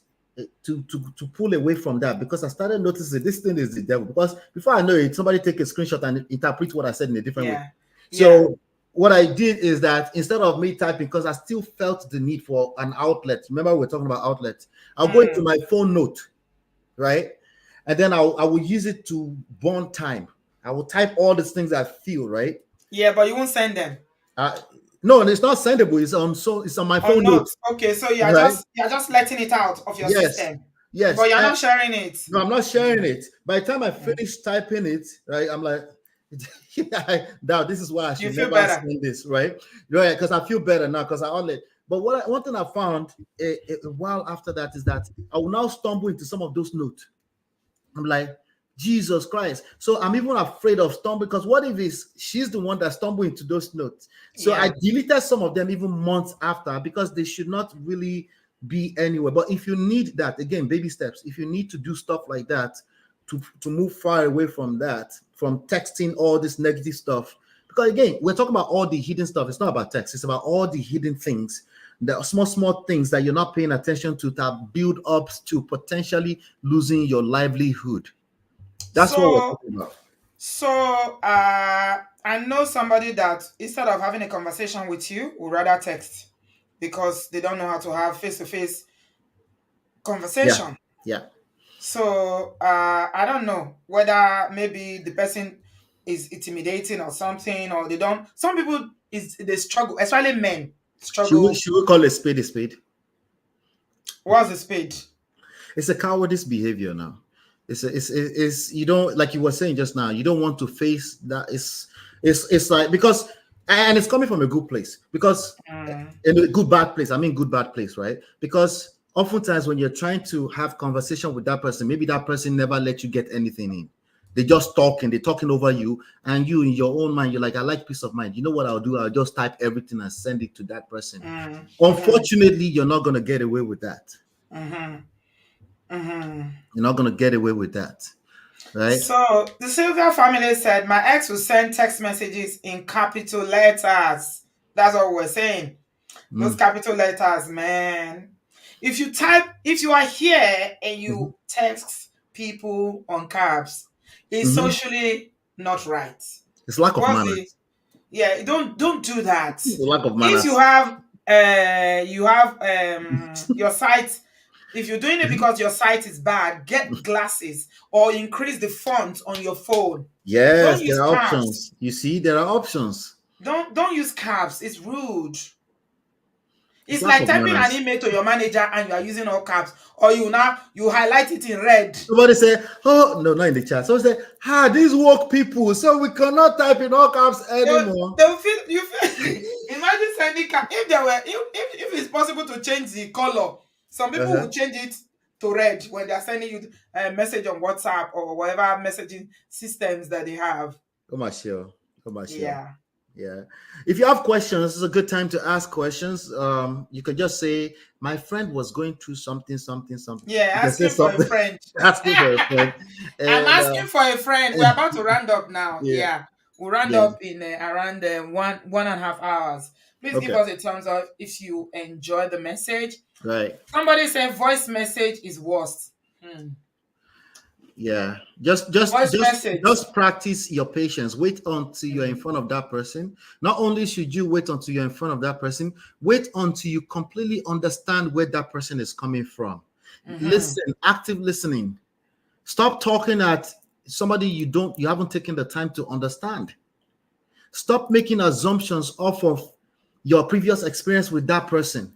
to pull away from that, because I started noticing this thing is the devil. Because before I know it, somebody take a screenshot and interpret what I said in a different way. So what I did is that instead of me typing, because I still felt the need for an outlet. Remember, we're talking about outlets. I'll go into my phone note, right? And then I will use it to burn time. I will type all these things I feel, right? Yeah, but you won't send them. No, it's not sendable. It's on my phone notes. Okay, so you're just letting it out of your system. Yes. But you're not sharing it. No, I'm not sharing it. By the time I finish typing it, right, I'm like, now this is why I should never send this, right? Right, because I feel better now because I outlet. But one thing I found a while after that is that I will now stumble into some of those notes. I'm like, Jesus Christ. So I'm even afraid of stumbling, because what if she's the one that stumbled into those notes? So I deleted some of them even months after, because they should not really be anywhere. But if you need that, again, baby steps, if you need to do stuff like that to move far away from that, from texting all this negative stuff, because again, we're talking about all the hidden stuff. It's not about text. It's about all the hidden things the small things that you're not paying attention to that build up to potentially losing your livelihood. That's what we're So, talking about. I know somebody that instead of having a conversation with you, would rather text because they don't know how to have face-to-face Yeah, conversation. yeah. So, I don't know whether maybe the person is intimidating or something, or they don't. Some people they struggle, especially men struggle. Should we call a spade a spade? What's the speed? It's a cowardice behavior now. It's you don't, like you were saying just now, you don't want to face that. It's like, because, and it's coming from a good place, because in a good bad place, I mean good bad place, right? Because oftentimes when you're trying to have conversation with that person, maybe that person never let you get anything in. They're talking over you, and you in your own mind, you're like, I like peace of mind. You know what I'll do? I'll just type everything and send it to that person. Unfortunately, you're not gonna get away with that. You're not gonna get away with that, right? So the Sylvia family said my ex will send text messages in capital letters. That's what we're saying. Those capital letters, man. If you are here and you text people on caps, it's socially not right. It's lack of What's manners. the Yeah, don't do that. It's lack of If manners. you have your site, if you're doing it because your site is bad, get glasses or increase the font on your phone. Yes, Don't use there are caps. options. You see, there are options. Don't use caps. It's rude. It's lack like of typing manners. an email to your manager and you are using all caps, or you highlight it in red. Somebody say, oh no, not in the chat. Somebody say, these woke people, so we cannot type in all caps anymore. They'll feel imagine sending cap. If it's possible to change the color, some people will change it to red when they're sending you a message on WhatsApp or whatever messaging systems that they have. Come on, show. Yeah. If you have questions, it's a good time to ask questions. You could just say, my friend was going through something. Yeah, asking for a friend. Asking for a friend. I'm asking for a friend. We're about to round up now. Yeah. We'll round up in around 1.5 hours. Please give us a thumbs up if you enjoy the message. Right. Somebody said voice message is worst. Yeah, just practice your patience. Wait until you're in front of that person. Not only should you wait until you're in front of that person, wait until you completely understand where that person is coming from. Listen, active listening. Stop talking at somebody you haven't taken the time to understand. Stop making assumptions off of your previous experience with that person.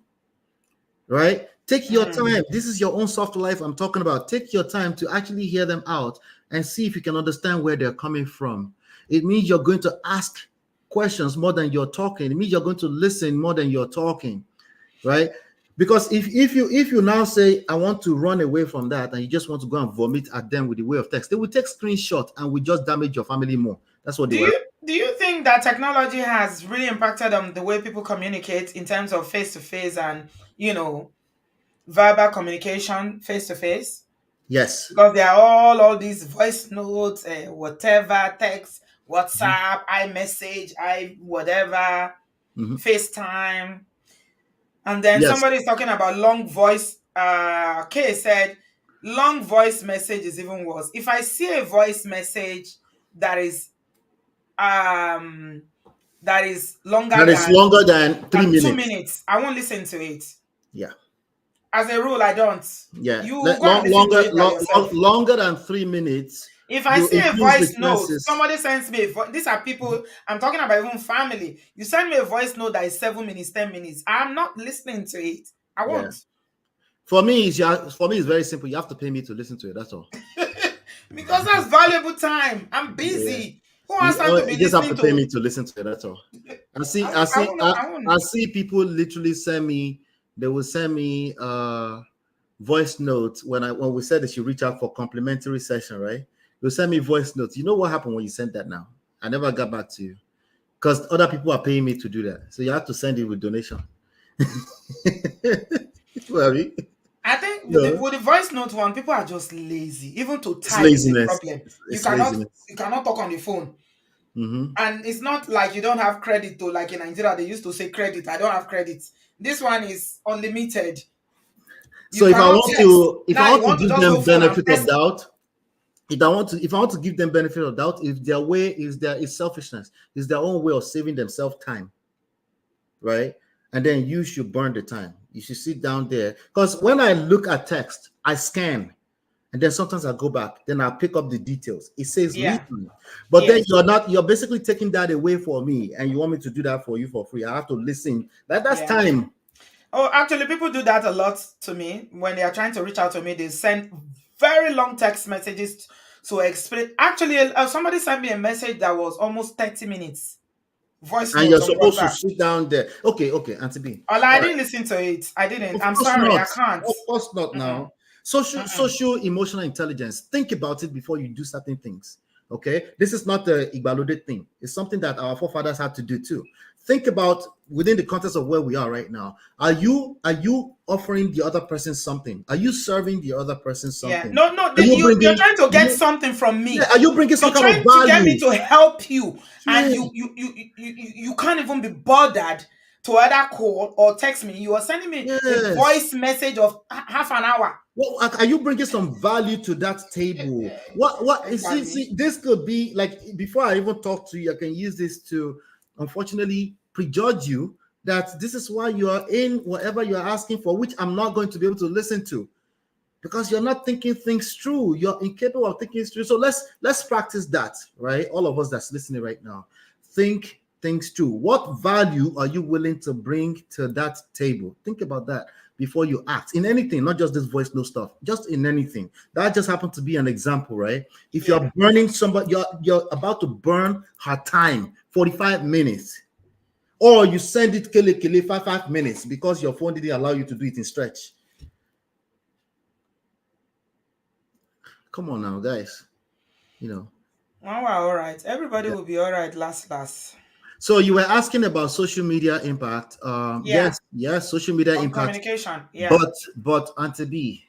Right? Take your time. This is your own soft life I'm talking about. Take your time to actually hear them out and see if you can understand where they're coming from. It means you're going to ask questions more than you're talking. It means you're going to listen more than you're talking, right? Because if you now say, I want to run away from that, and you just want to go and vomit at them with the way of text, they will take screenshot and will just damage your family more. That's what Do you think that technology has really impacted on the way people communicate in terms of face-to-face and, verbal communication face-to-face? Yes. Because there are all these voice notes, whatever, text, WhatsApp, iMessage, whatever, FaceTime. And then somebody is talking about long voice. Kay said, long voice message is even worse. If I see a voice message that is longer than 3 minutes. 2 minutes, I won't listen to it. Yeah. As a rule, I don't. Yeah. You longer than 3 minutes. If I see a voice note, somebody sends me these are people I'm talking about, even family. You send me a voice note that is 7 minutes, 10 minutes. I'm not listening to it. I won't. Yeah. For me, it's very simple. You have to pay me to listen to it. That's all. Because that's valuable time. I'm busy. Who has time to be listening to? You just have to pay me to listen to it. That's all. I see people literally send me. They will send me voice notes when we said they should reach out for complimentary session, right? They'll send me voice notes. You know what happened when you sent that now? I never got back to you because other people are paying me to do that. So you have to send it with donation. I think with the voice note one, people are just lazy. Even to type is laziness. Problem. You cannot talk on the phone. And it's not like you don't have credit though, like in Nigeria they used to say credit. I don't have credit. This one is unlimited. You So if I cannot want text. to, if I Now you want to want to give just them hold phone and benefit press. of doubt, if I want to give them benefit of doubt, if their way is selfishness, is their own way of saving themselves time, right? And then you should burn the time. You should sit down there. Because when I look at text, I scan. And then sometimes I go back, then I pick up the details. It says me Yeah. time. But then Yes. you're basically taking that away for me, and you want me to do that for you for free. I have to listen. That's Yeah. time. Oh, actually, people do that a lot to me when they are trying to reach out to me. They send very long text messages to explain. Actually, somebody sent me a message that was almost 30 minutes. Voice And you're note on supposed to WhatsApp. sit down there. Okay, Auntie B. Although I All right. didn't listen to it. I didn't. Of I'm course sorry. not. I can't. Of course not Mm-mm, now. Social mm-mm. social emotional intelligence. Think about it before you do certain things. Okay. This is not a Igbalode thing. It's something that our forefathers had to do too. Think about within the context of where we are right now. Are you offering the other person something? Are you serving the other person Yeah. something? No, no. Are you You're bringing trying to get you, something from yeah, me. are you bringing some You're kind of trying to get me value? to help you, and Yeah. you can't even be bothered to either call or text me. You are sending me a Yes. voice message of half an hour. Well, are you bringing some value to that table? What Exactly. this could be like before I even talk to you, I can use this to unfortunately prejudge you that this is why you are in whatever you are asking for, which I'm not going to be able to listen to because you're not thinking things through. You're incapable of thinking through. So let's practice that, right? All of us that's listening right now, think things through. What value are you willing to bring to that table? Think about that before you act in anything, not just this voice note stuff, just in anything. That just happened to be an example, right? If Yeah. you're burning somebody, you're about to burn her time, 45 minutes. Or you send it kele 5 minutes because your phone didn't allow you to do it in stretch. Come on now, guys. You know. Oh, wow, all right. Everybody will be all right last. So you were asking about social media impact. Yeah. Yes, social media On impact. communication. Yeah. But Auntie B,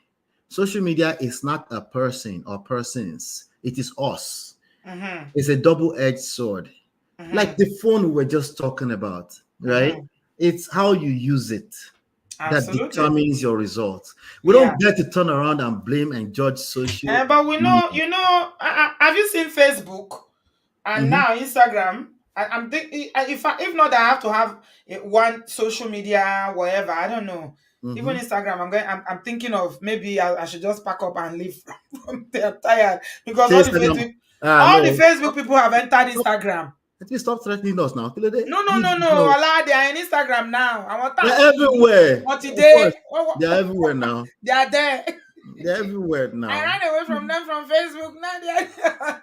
social media is not a person or persons. It is us. Mm-hmm. It's a double-edged sword. Like Mm-hmm. the phone we were just talking about, right? Mm-hmm. It's how you use it that Absolutely. determines your results. We Yeah. don't get to turn around and blame and judge social But we know, media. have you seen Facebook and Mhm. now Instagram? I'm thinking if not, I have to have one social media, whatever. I don't know. Even Mhm. Instagram, I'm thinking of maybe I should just pack up and leave from there. I'm tired because Say Instagram. all the No. Facebook people have entered Stop, Instagram. let me stop threatening us now. No, no, no, no. No. Allah, they are in Instagram now. I want that. They're everywhere. But Of today, course, they're everywhere now. they are there. They're everywhere I now. ran away from them from Facebook. Now they are on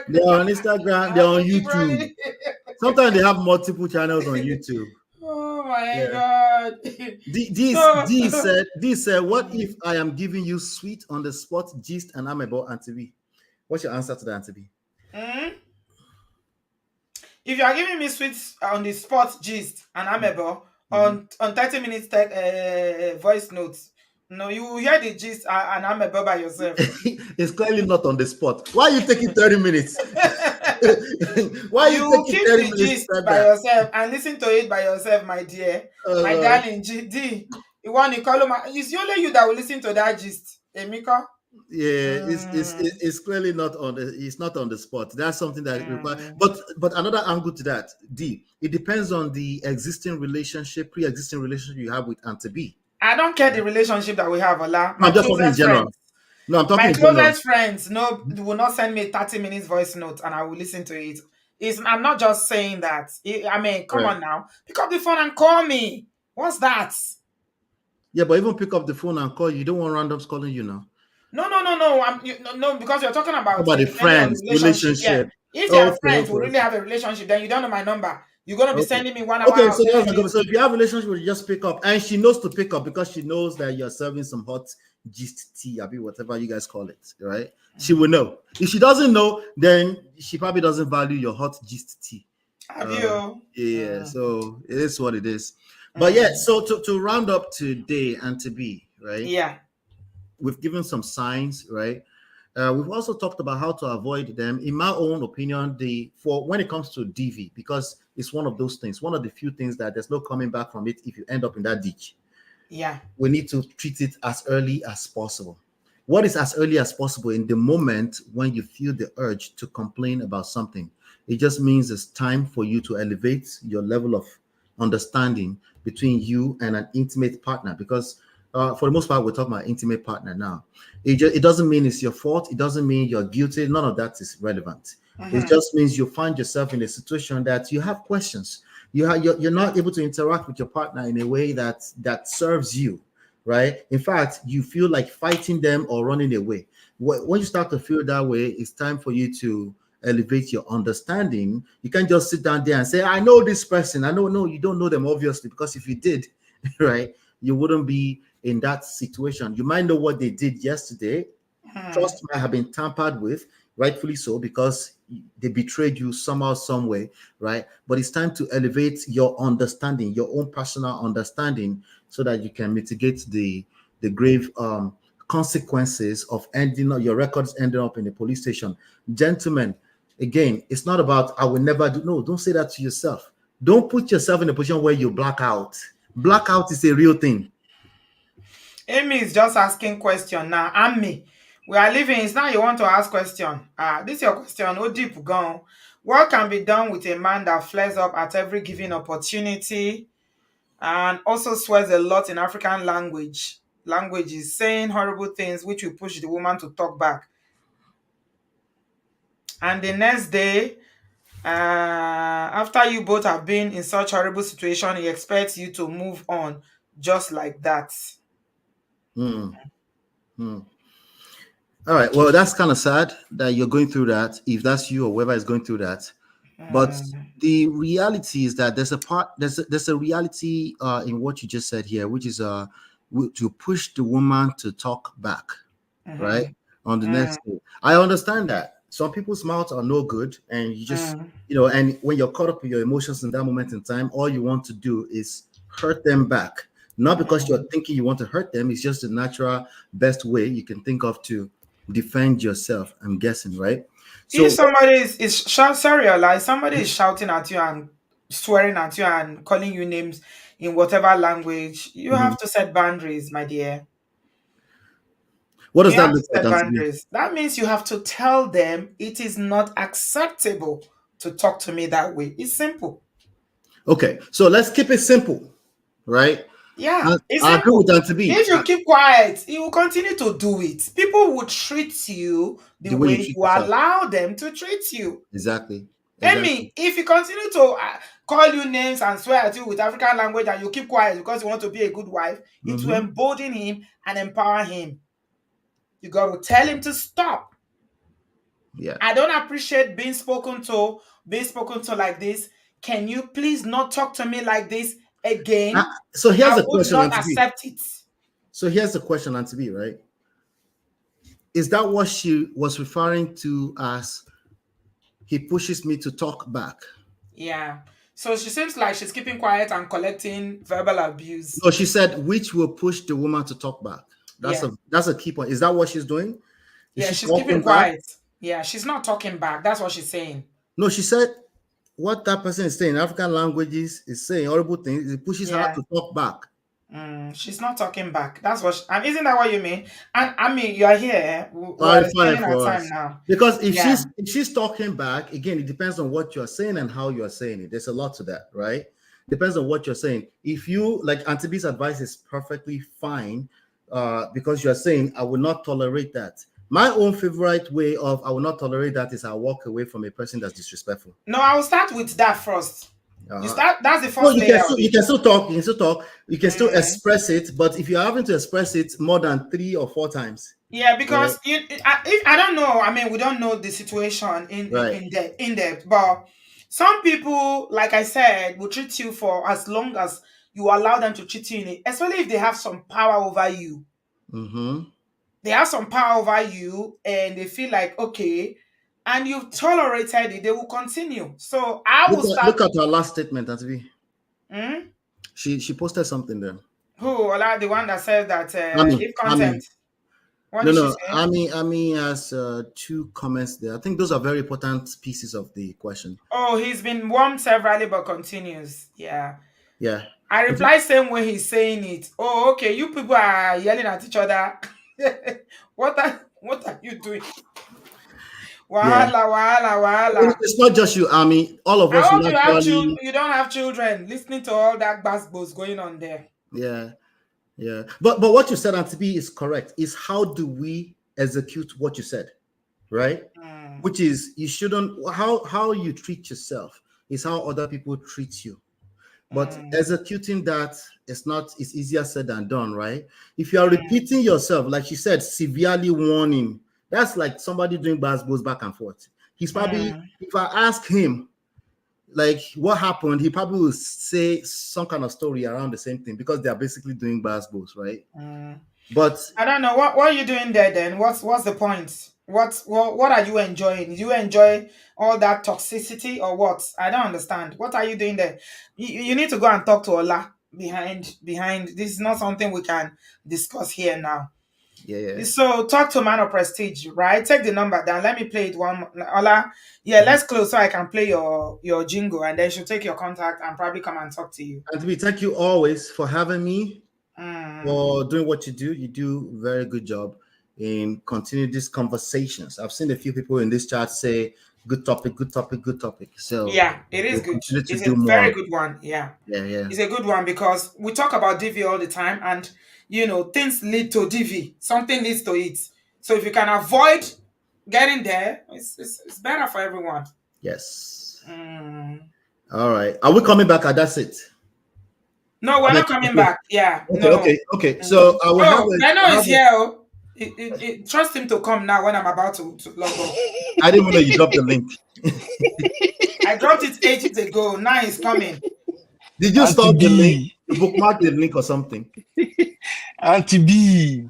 They're Instagram. on Instagram. They're I on think you YouTube. probably. Sometimes they have multiple channels on YouTube. Oh my Yeah. god. So D said, what if mm, I am giving you sweet on the spot gist and I'm about Auntie B? What's your answer to that, Auntie B? mm, if you are giving me sweets on the spot gist and amebo Mhm. on 30 minutes voice notes, no, you will hear the gist and amebo by yourself. It's clearly not on the spot. Why are you taking 30 minutes? Why are you You taking keep 30 the minutes to gist start by that? yourself and listen to it by yourself, my dear, Oh my Lord. darling GD. You want to call him? It's only you that will listen to that gist, Emiko. Yeah, Mm, it's clearly not on the it's not on the spot. That's something that requires, mm. but another angle to that, D, it depends on the pre-existing relationship you have with Auntie B. I don't care the relationship that we have, Ola. No, My I'm just talking in closest general. friends. No, I'm My talking in general. closest friends no will not send me 30 minutes voice note and I will listen to it. I'm not just saying that. I mean, come Right. on now. Pick up the phone and call me. What's that? Yeah, but even pick up the phone and call you. Don't want randoms calling you now. No, no, no, no. No, because you're talking How about about the depending on the friends relationship. Yeah. relationship? If they Oh, are okay, friends okay, who really okay. have a relationship, then you don't know my number. You're gonna be Okay. sending me 1 hour Okay, or so that's 30 not good. minutes. So if you have a relationship, you just pick up, and she knows to pick up because she knows that you're serving some hot gist tea, whatever you guys call it, right? She will know. If she doesn't know, then she probably doesn't value your hot gist tea. Avio. Yeah, so it is what it is. But yeah, Mm. so to round up today and to be right, Yeah. we've given some signs, right? We've also talked about how to avoid them. In my own opinion, for when it comes to DV, because it's one of those things, one of the few things that there's no coming back from it if you end up in that ditch. Yeah. We need to treat it as early as possible. What is as early as possible? In the moment when you feel the urge to complain about something, it just means it's time for you to elevate your level of understanding between you and an intimate partner. Because for the most part, we're talking about intimate partner now. It doesn't mean it's your fault. It doesn't mean you're guilty. None of that is relevant. It just means you find yourself in a situation that you have questions. You're not able to interact with your partner in a way that serves you, right? In fact, you feel like fighting them or running away. When you start to feel that way, it's time for you to elevate your understanding. You can't just sit down there and say, I know this person. I know. No, you don't know them, obviously, because if you did, right, you wouldn't be in that situation. You might know what they did yesterday. Trust might have been tampered with, rightfully so, because they betrayed you somehow, some way, right? But it's time to elevate your understanding, your own personal understanding, so that you can mitigate the grave consequences of ending up your records ending up in a police station. Gentlemen, again, it's not about I will never do. No, don't say that to yourself. Don't put yourself in a position where you black out. Blackout is a real thing. Amy is just asking question now. And me. We are living. It's now you want to ask question. This is your question. Oh, deep gone. What can be done with a man that flares up at every given opportunity and also swears a lot in African languages, saying horrible things which will push the woman to talk back. And the next day, after you both have been in such horrible situation, he expects you to move on just like that. Hmm. All right. Well, that's kind of sad that you're going through that, if that's you or whoever is going through that. But the reality is that there's a reality in what you just said here, which is to push the woman to talk back, right? On the next day. I understand that. Some people's mouths are no good, and you just, and when you're caught up with your emotions in that moment in time, all you want to do is hurt them back. Not because you're thinking you want to hurt them, it's just the natural best way you can think of to defend yourself, I'm guessing, right? So if somebody somebody is shouting at you and swearing at you and calling you names in whatever language, you have to set boundaries, my dear. what does You that have to look like, set Auntie B? boundaries. That means you have to tell them it is not acceptable to talk to me that way. It's simple. Okay, so let's keep it simple, right? Yeah, it's I agree simple. with Auntie B. If you keep quiet, you will continue to do it. People will treat you the The way you way treat you yourself. allow them to treat you. Exactly. Amy, if you continue to call you names and swear at you with African language and you keep quiet because you want to be a good wife, it will embolden him and empower him. You got to tell him to stop. Yeah. I don't appreciate being spoken to like this. Can you please not talk to me like this again? So here's I the would question, not Auntie B. accept it. So here's the question, Auntie B, right? Is that what she was referring to as he pushes me to talk back? Yeah. So she seems like she's keeping quiet and collecting verbal abuse. No, she said which will push the woman to talk back. That's a key point. Is that what she's doing? Is Yeah, she she's keeping talking back? quiet. Yeah, she's not talking back. That's what she's saying. No, she said what that person is saying in African languages is saying horrible things. It pushes her to talk back. She's not talking back. That's what. And isn't that what you mean? And I mean, you are here. Clarify We're spending our for time us. now. Because if she's talking back, again, it depends on what you're saying and how you're saying it. There's a lot to that, right? Depends on what you're saying. If you like Auntie B's advice is perfectly fine, because you're saying I will not tolerate that. My own favorite way of I will not tolerate that is I walk away from a person that's disrespectful. No, I will start with that first. That's the No, first layer. you can still talk. You can still talk. You can still express it. But if you're having to express it more than 3 or 4 times, yeah, because I don't know. I mean, we don't know the situation in depth, but some people, like I said, will treat you for as long as you allow them to treat you in it, especially if they have some power over you. They have some power over you, and they feel like okay, and you've tolerated it, they will continue. So I will start. Look at her last statement, Auntie B. She posted something there. Who? The one that says that Mami, if content. What No, did she no. say? Ami has two comments there. I think those are very important pieces of the question. Oh, he's been warned severally, but continues. Yeah. Yeah. I reply same way he's saying it. Oh, okay. You people are yelling at each other. What are you doing? Yeah. Wahala, wahala, wahala. It's not just you, Ami. All of I us hope you have children. naturally. You don't have children. Listening to all that bass going on there. Yeah. Yeah. But what you said, Auntie B, is correct. Is how do we execute what you said? Right? Which is you shouldn't how you treat yourself is how other people treat you. But executing that is not, it's easier said than done, right? If you are repeating yourself, like she said, severely warning, that's like somebody doing goes back and forth. He's probably, if I ask him, like, what happened, he probably will say some kind of story around the same thing because they are basically doing goes, right? But I don't know what are you doing there then. What's the point? What are you enjoying? Do you enjoy all that toxicity or what? I don't understand. What are you doing there? You need to go and talk to Ola behind. This is not something we can discuss here now. yeah. So talk to Man of Prestige, right? Take the number down. Let me play it one. Ola, yeah, let's close so I can play your jingle, and then she'll take your contact and probably come and talk to you. And we thank you always for having me, for doing what you do. You do a very good job in continuing these conversations. I've seen a few people in this chat say, good topic. So yeah, it is good. It's a very good one. Yeah. It's a good one because we talk about DV all the time, and things lead to DV. Something leads to it. So if you can avoid getting there, it's better for everyone. Yes. All right. Are we coming back? That's it. No, we're not coming back. Yeah. Okay. So I will have Beno is here. Trust him to come now when I'm about to log on. I didn't even know you dropped the link. I dropped it ages ago. Now he's coming. Did you stop the link? You bookmark the link or something? Auntie B.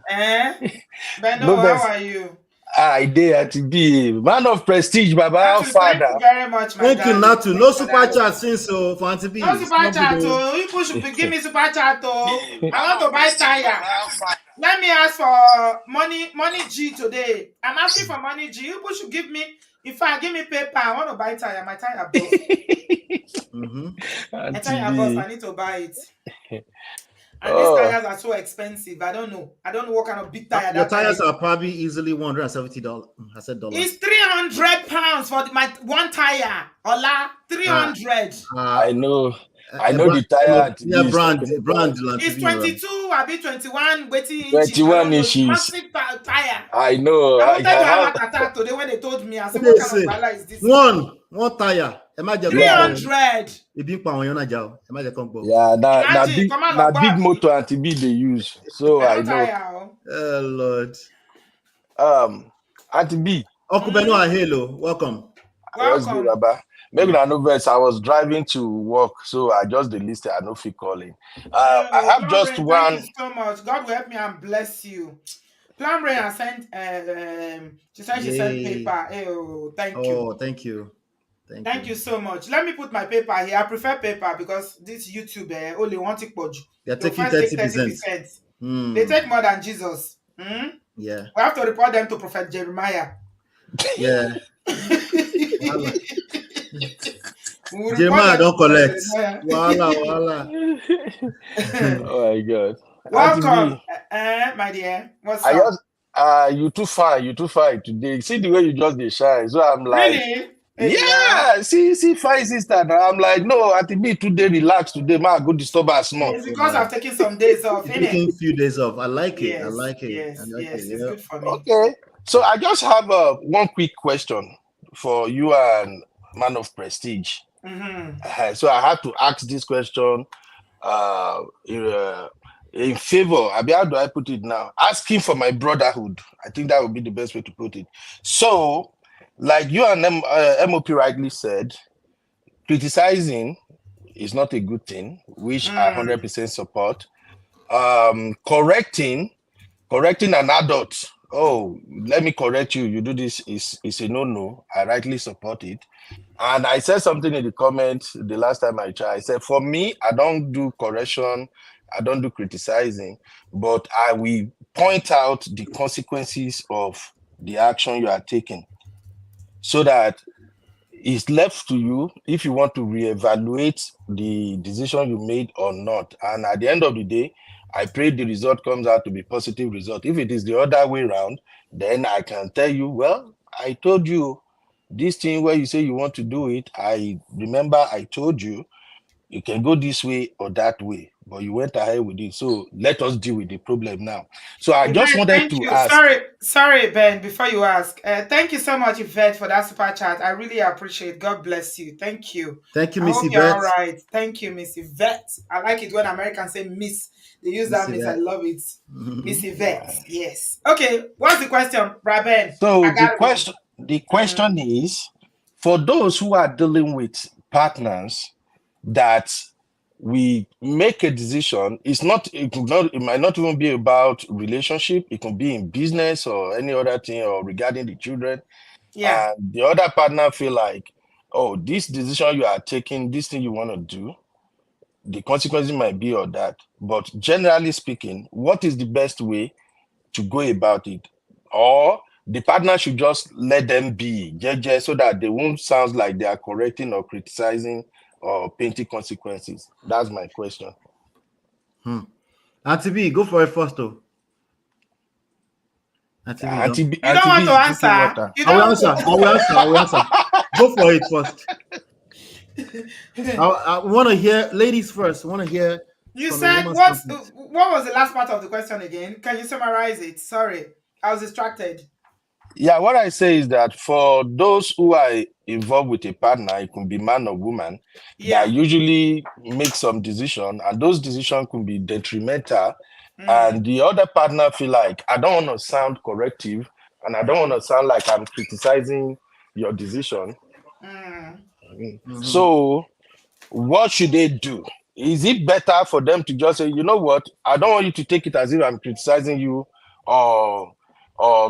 Beno, how are you? I did Auntie B. Man of Prestige, Baba. Thank you very much, my Thank you, Natu. No super chat since so for Auntie B. No super chat. You should give me super chat. I want to buy tire. Let me ask for money G today. I'm asking for money G. You should give me. If I give me paper, I want to buy tire. My tire boss. My tire boss. I need to buy it. And these tires are so expensive. I don't know what kind of big tire. Your tires are probably easily $170. I said dollars. It's £300 for my one tire. Ola, 300. I know the tire. Yeah, brand. It's 22. I'll be 21. 21 inches. Massive tire. I know. I wanted to have an attack today when they told me. I said, what kind of tire is this? One tire. 300. Yeah, that big motor Auntie B they use. So I know. Oh Lord. Auntie B. Okubeno hello. Welcome. Welcome. Maybe I know best. I was driving to work, so I just the list. I know if calling. I have just one. Thank you so much. God will help me and bless you. Plan Ray has sent. She said she sent paper. Thank you. Oh, thank you. Thank you so much. Let me put my paper here. I prefer paper because this YouTube only want it. They're taking 30%. They take more than Jesus. Yeah. We have to report them to Prophet Jeremiah. Yeah. Jeremiah don't collect. Voila. Oh my God. Welcome, my dear. What's up? You too fine today. See the way you just dey shine. So I'm like, really? Yeah, see, fine sister. Now I'm like, no, Auntie B today relax today. Man, go disturb us more. It's because I've taken some days off. Taking a few days off. I like it. Yes, it's good for me. Okay, so I just have one quick question for you and Man of Prestige. So I have to ask this question in favor. How do I put it now? Asking for my brotherhood. I think that would be the best way to put it. So, like you and MOP rightly said, criticizing is not a good thing, which I 100% support. Correcting an adult. Oh, let me correct you. You do this is a no-no. I rightly support it. And I said something in the comments the last time I tried. I said, for me, I don't do correction I don't do criticizing, but I will point out the consequences of the action you are taking so that it's left to you if you want to reevaluate the decision you made or not. And at the end of the day, I pray the result comes out to be positive result. If it is the other way around, then I can tell you, well, I told you this thing where you say you want to do it. I remember I told you you can go this way or that way, but you went ahead with it. So let us deal with the problem now. So I just Yvette, wanted thank to you. ask. Sorry, Ben, before you ask. Thank you so much, Yvette, for that super chat. I really appreciate it. God bless you. Thank you. Thank you, I Miss hope you're all Yvette. right. Thank you, Miss Yvette. I like it when Americans say Miss. They use Miss that Miss. I Yvette. love it. Miss Yvette. Yeah. Yes. Okay. What's the question, Ben? So I got it wrong. the question is for those who are dealing with partners that we make a decision, it might not even be about relationship, it can be in business or any other thing or regarding the children. Yeah. And the other partner feel like, oh, this decision you are taking, this thing you want to do, the consequences might be or that. But generally speaking, what is the best way to go about it? Or the partner should just let them be jeje so that they won't sound like they are correcting or criticizing or painting consequences. That's my question. Auntie B, go for it first, though. Auntie B, don't. You don't Auntie B want to is drinking answer. water. You I will don't answer. want I will answer. I will answer. Go for it first. I want to hear ladies first. I want to hear You from a said woman's standpoint. what was the last part of the question again? Can you summarize it? Sorry, I was distracted. Yeah, what I say is that for those who are involved with a partner, it can be man or woman, that Yeah. usually make some decision, and those decisions can be detrimental. Mm, And the other partner feel like I don't want to sound corrective, and I don't want to sound like I'm criticizing your decision. mm. Mhm. So, what should they do? Is it better for them to just say, you know what, I don't want you to take it as if I'm criticizing you or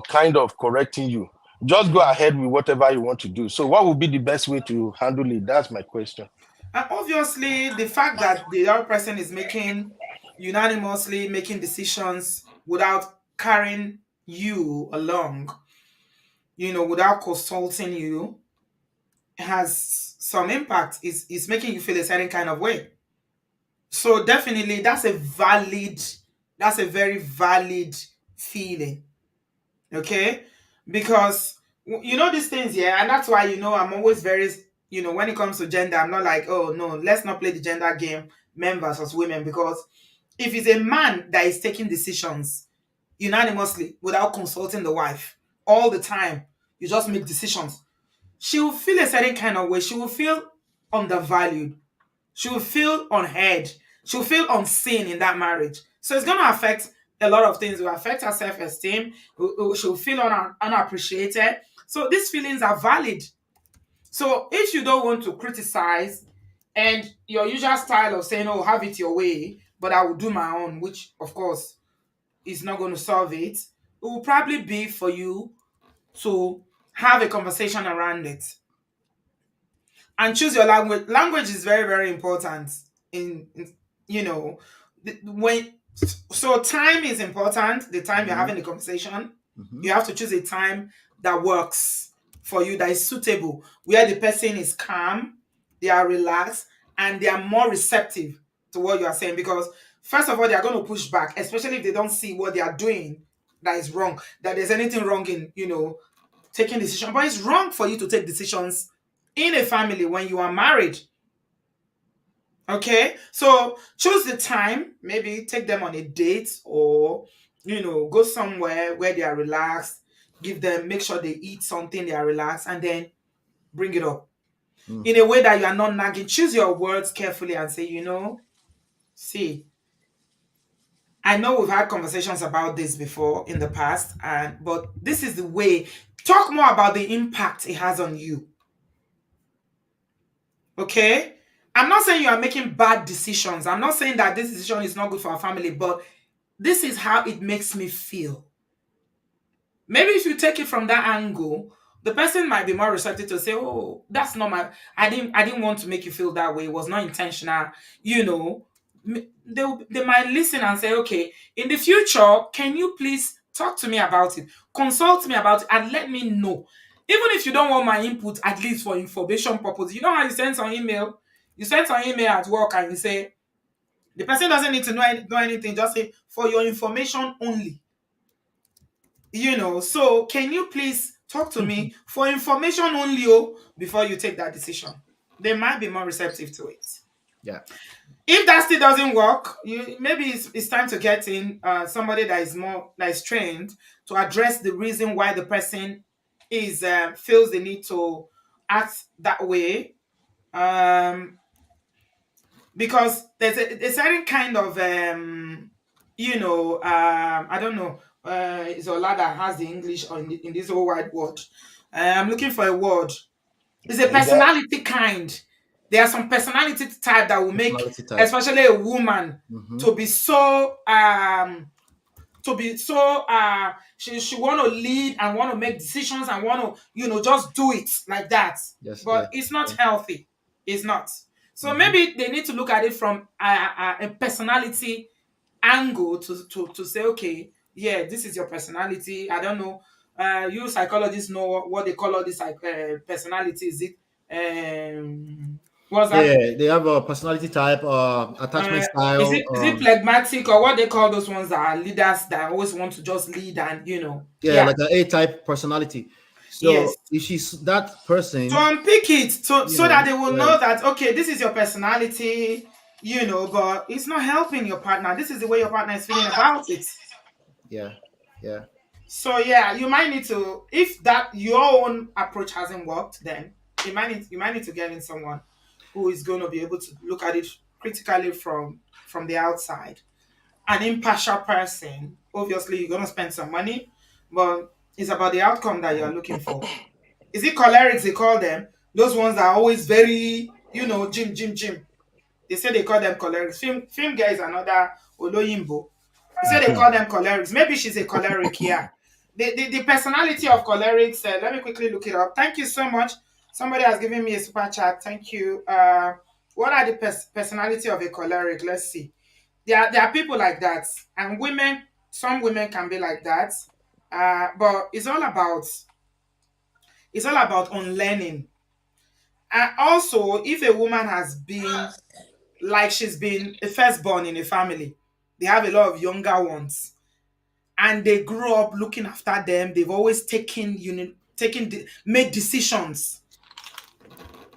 kind of correcting you. Just go ahead with whatever you want to do. So, what would be the best way to handle it? That's my question. And obviously, the fact that the other person is making unanimously making decisions without carrying you along, without consulting you, has some impact. Is making you feel a certain kind of way. So definitely, that's a very valid feeling. Okay, because these things, yeah, and that's why I'm always very, when it comes to gender, I'm not like, oh no, let's not play the gender game, men versus women, because if it's a man that is taking decisions unanimously without consulting the wife all the time, you just make decisions, she will feel a certain kind of way. She will feel undervalued. She will feel unheard. She'll feel unseen in that marriage. So it's going to affect a lot of things. It will affect her self-esteem. She'll feel unappreciated. So these feelings are valid. So if you don't want to criticize and your usual style of saying, oh, have it your way, but I will do my own, which of course is not going to solve it, it will probably be for you to have a conversation around it and choose your language. Language is very, very important in you know when so time is important. The time you're Mhm. having the conversation, Mhm. you have to choose a time that works for you, that is suitable, where the person is calm, they are relaxed, and they are more receptive to what you are saying. Because first of all, they are going to push back, especially if they don't see what they are doing that is wrong, that there's anything wrong in taking decision. But it's wrong for you to take decisions in a family when you are married. Okay, so choose the time, maybe take them on a date, or go somewhere where they are relaxed, make sure they eat something, they are relaxed, and then bring it up Mm. in a way that you are not nagging. Choose your words carefully and say, see, I know we've had conversations about this before in the past, but this is the way. Talk more about the impact it has on you. Okay, I'm not saying you are making bad decisions. I'm not saying that this decision is not good for our family, but this is how it makes me feel. Maybe if you take it from that angle, the person might be more receptive to say, oh, that's not my, I didn't want to make you feel that way. It was not intentional, you know. they might listen and say, okay, in the future, can you please talk to me about it, consult me about it, and let me know. Even if you don't want my input, at least for information purpose. You know how you send some email? You send some email at work and you say, the person doesn't need to know anything, just say, for your information only. So can you please talk to me for information only, before you take that decision? They might be more receptive to it. Yeah. If that still doesn't work, maybe it's time to get in somebody that is trained to address the reason why the person is feels the need to act that way. Because there's a certain kind of I don't know, it's Ola that has the English in this whole wide world. I'm looking for a word. It's a Is that personality kind. There are some personality type that will make, Personality type. especially a woman, Mm-hmm. to be so she want to lead and want to make decisions and want to just do it like that. Yes. Yeah. But it's not Yeah. healthy. It's not. So Mm-hmm. maybe they need to look at it from a personality angle to say, okay, yeah, this is your personality. I don't know. You psychologists know what they call all this personality. Is it what's that? Yeah, they have a personality type, attachment Is style. it phlegmatic, or what they call those ones that are leaders that always want to just lead and Yeah, yeah. like an A-type personality. Yes. So if she's that person, To unpick it so that they will right? know that, okay, this is your personality, but it's not helping your partner. This is the way your partner is feeling about it. Yeah, yeah. So yeah, you might need to, if that your own approach hasn't worked, then you might need to get in someone who is going to be able to look at it critically from the outside. An impartial person. Obviously, you're going to spend some money, but it's about the outcome that you're looking for. Is it cholerics they call them? Those ones that are always very, gym. They say they call them cholerics. Film guy is another Oloyimbo. They say they call them cholerics. Maybe she's a choleric, yeah. The personality of cholerics, let me quickly look it up. Thank you so much. Somebody has given me a super chat. Thank you. What are the personality of a choleric? Let's see. There are people like that, and women. Some women can be like that, but it's all about unlearning. And also, if a woman has been, like, she's been a firstborn in a family, they have a lot of younger ones, and they grew up looking after them. They've always made decisions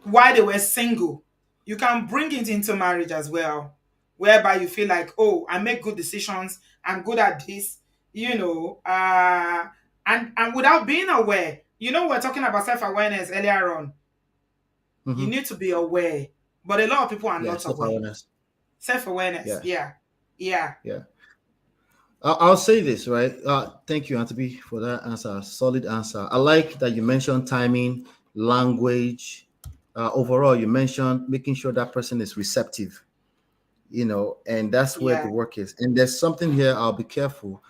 while they were single. You can bring it into marriage as well, whereby you feel like, oh, I make good decisions, I'm good at this, and without being aware. We're talking about self-awareness earlier on. You Mm-hmm. need to be aware, but a lot of people are Yeah, not aware. self-awareness. Self-awareness, Yes, yeah, yeah, yeah. I'll say this, right? Thank you, Anthony, for that answer. Solid answer. I like that you mentioned timing, language. Overall, you mentioned making sure that person is receptive, and that's where the yeah. work is. And there's something here, I'll be careful,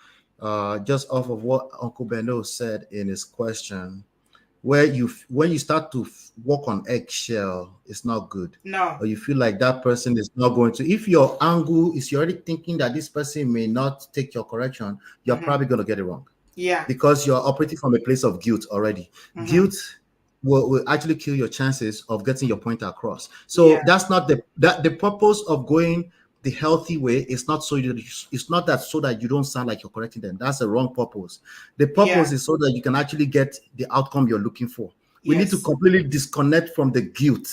just off of what Uncle Beno said in his question, where when you start to walk on eggshell, it's not good. No. Or you feel like that person is not going to, if your angle is you're already thinking that this person may not take your correction, you're Mm-hmm. probably going to get it wrong Yeah. because you're operating from a place of guilt already. Mm-hmm. Guilt will actually kill your chances of getting your point across. Yeah. So that's not the purpose of going the healthy way. It's not it's not that so that you don't sound like you're correcting them. That's the wrong purpose. The Yeah. purpose is so that you can actually get the outcome you're looking for. We need to Yes. completely disconnect from the guilt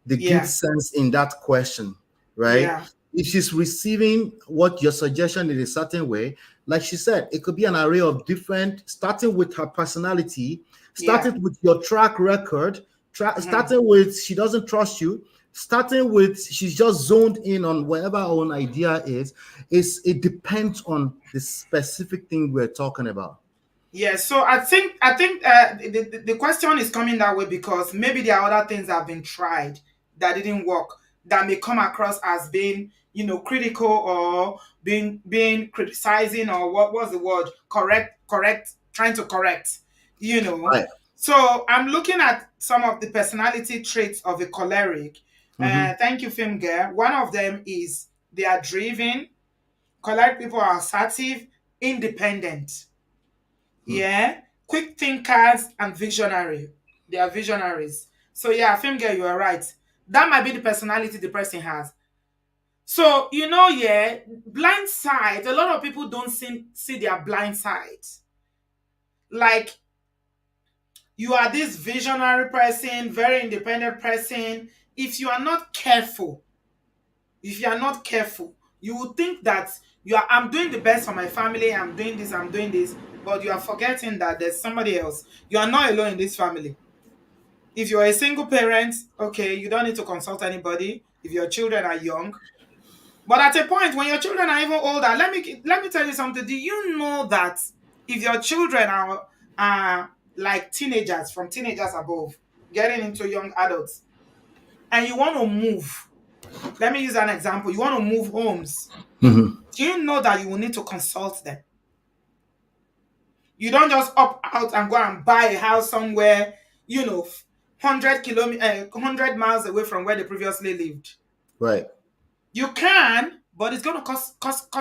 Yeah. sense in that question, right? Yeah. If she's receiving what your suggestion in a certain way, like she said, it could be an array of different, starting with her personality, Yeah. starting with your track record, Mm-hmm. starting with she doesn't trust you, starting with she's just zoned in on whatever her own idea is. It depends on the specific thing we're talking about. Yeah, so I think the question is coming that way because maybe there are other things that have been tried that didn't work, that may come across as being critical, or being criticizing, or what was the word, correct, trying to correct you know Right. so I'm looking at some of the personality traits of a choleric. Mm-hmm. Thank you, film girl. One of them is They are driven. Choleric people are assertive, independent. Yeah. Quick thinkers and visionary. They are visionaries. So yeah, film girl, you are right. That might be the personality the person has. So, yeah, blind side, a lot of people don't see their blind side. Like, you are this visionary person, very independent person. If you are not careful, you will think that I'm doing the best for my family, I'm doing this, but you are forgetting that there's somebody else. You are not alone in this family. If you're a single parent, okay, you don't need to consult anybody if your children are young. But at a point when your children are even older, let me tell you something. Do you know that if your children are like teenagers, from teenagers above, getting into young adults, and you want to move, let me use an example. You want to move homes. Mhm. Do you know that you will need to consult them? You don't just up out and go and buy a house somewhere, 100 miles away from where they previously lived. Right. You can, but it's going to cause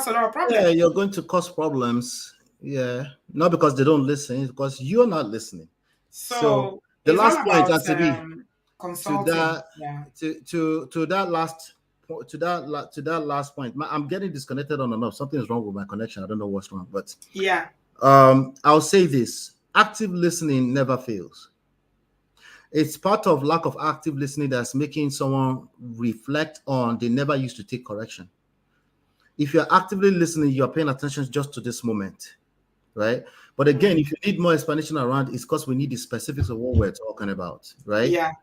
a lot of problems. Yeah, you're going to cause problems. Yeah, not because they don't listen, it's because you're not listening. So the it's all last point about has to be consulting. to that last point. I'm getting disconnected on and off. Something is wrong with my connection. I don't know what's wrong, but yeah, I'll say this: active listening never fails. It's part of lack of active listening that's making someone reflect on they never used to take correction. If you're actively listening, you're paying attention just to this moment, right? But again, if you need more explanation around, it's because we need the specifics of what we're talking about, right? yeah,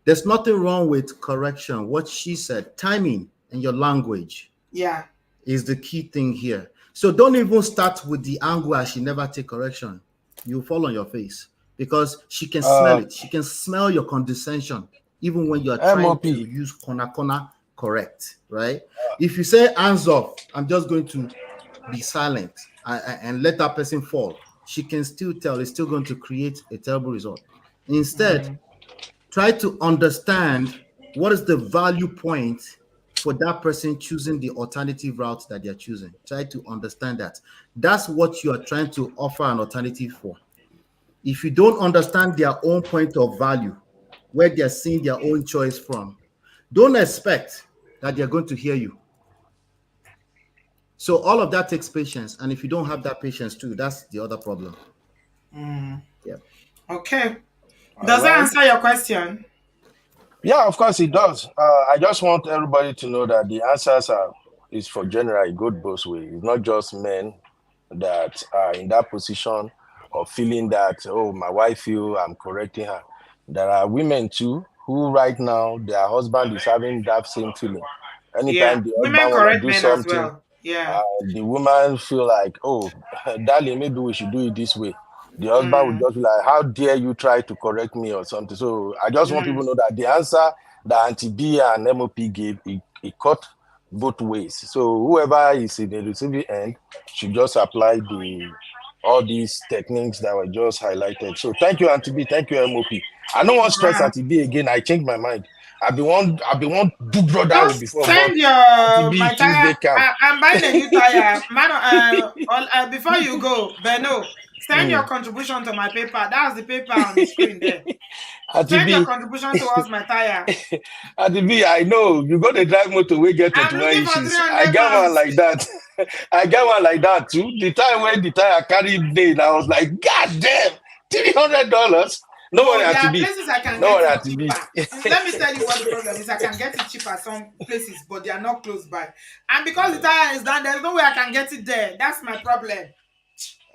There's nothing wrong with correction. What she said, timing and your language yeah, is the key thing here. So don't even start with the angle as she never take correction. You fall on your face because she can smell it. She can smell your condescension even when you are trying MOP. to use corner correct, right? If you say hands off, I'm just going to be silent and let that person fall. She can still tell it's still going to create a terrible result. Instead, try to understand what is the value point for that person choosing the alternative route that they're choosing. Try to understand that. That's what you are trying to offer an alternative for. If you don't understand their own point of value, where they're seeing their own choice from, don't expect that they're going to hear you. So all of that takes patience. And if you don't have that patience too, that's the other problem. Yeah. okay. Does that Right. answer your question? Yeah, of course it does. I just want everybody to know that the answers is for general. It goes both ways. It's not just men that are in that position of feeling that, oh, my wife feel I'm correcting her. There are women too who right now their husband is having that same feeling. Yeah, Anytime the women husband want to correct do men as something, well. Yeah. the woman feel like, oh, darling, maybe we should do it this way. The husband would just be like, how dare you try to correct me or something. So I just want people to know that the answer that Auntie B and MOP gave, it cut both ways. So whoever is in the receiving end should just apply all these techniques that were just highlighted. So thank you, Auntie B. Thank you, MOP. I don't want stress Wow. Auntie B again. I changed my mind. I've been one big brother Just before, but send Auntie your B my Tuesday tire. camp. I'm buying a new tire. Man, before you go, Beno, send your contribution to my paper. That's the paper on the screen there. Auntie Send your B, contribution towards my tire. Auntie B, I know you got a drive motor. We get I'm 21 looking for inches. I 300 got one pounds. like that. I got one like that too. The time when the tire carried nail, I was like, God damn, $300. No No, worry, there Auntie are B. places I can No get worry, it Auntie B. cheaper. Let me tell you what the problem is. I can get it cheaper some places, but they are not close by. And because the tire is done, there's no way I can get it there. That's my problem.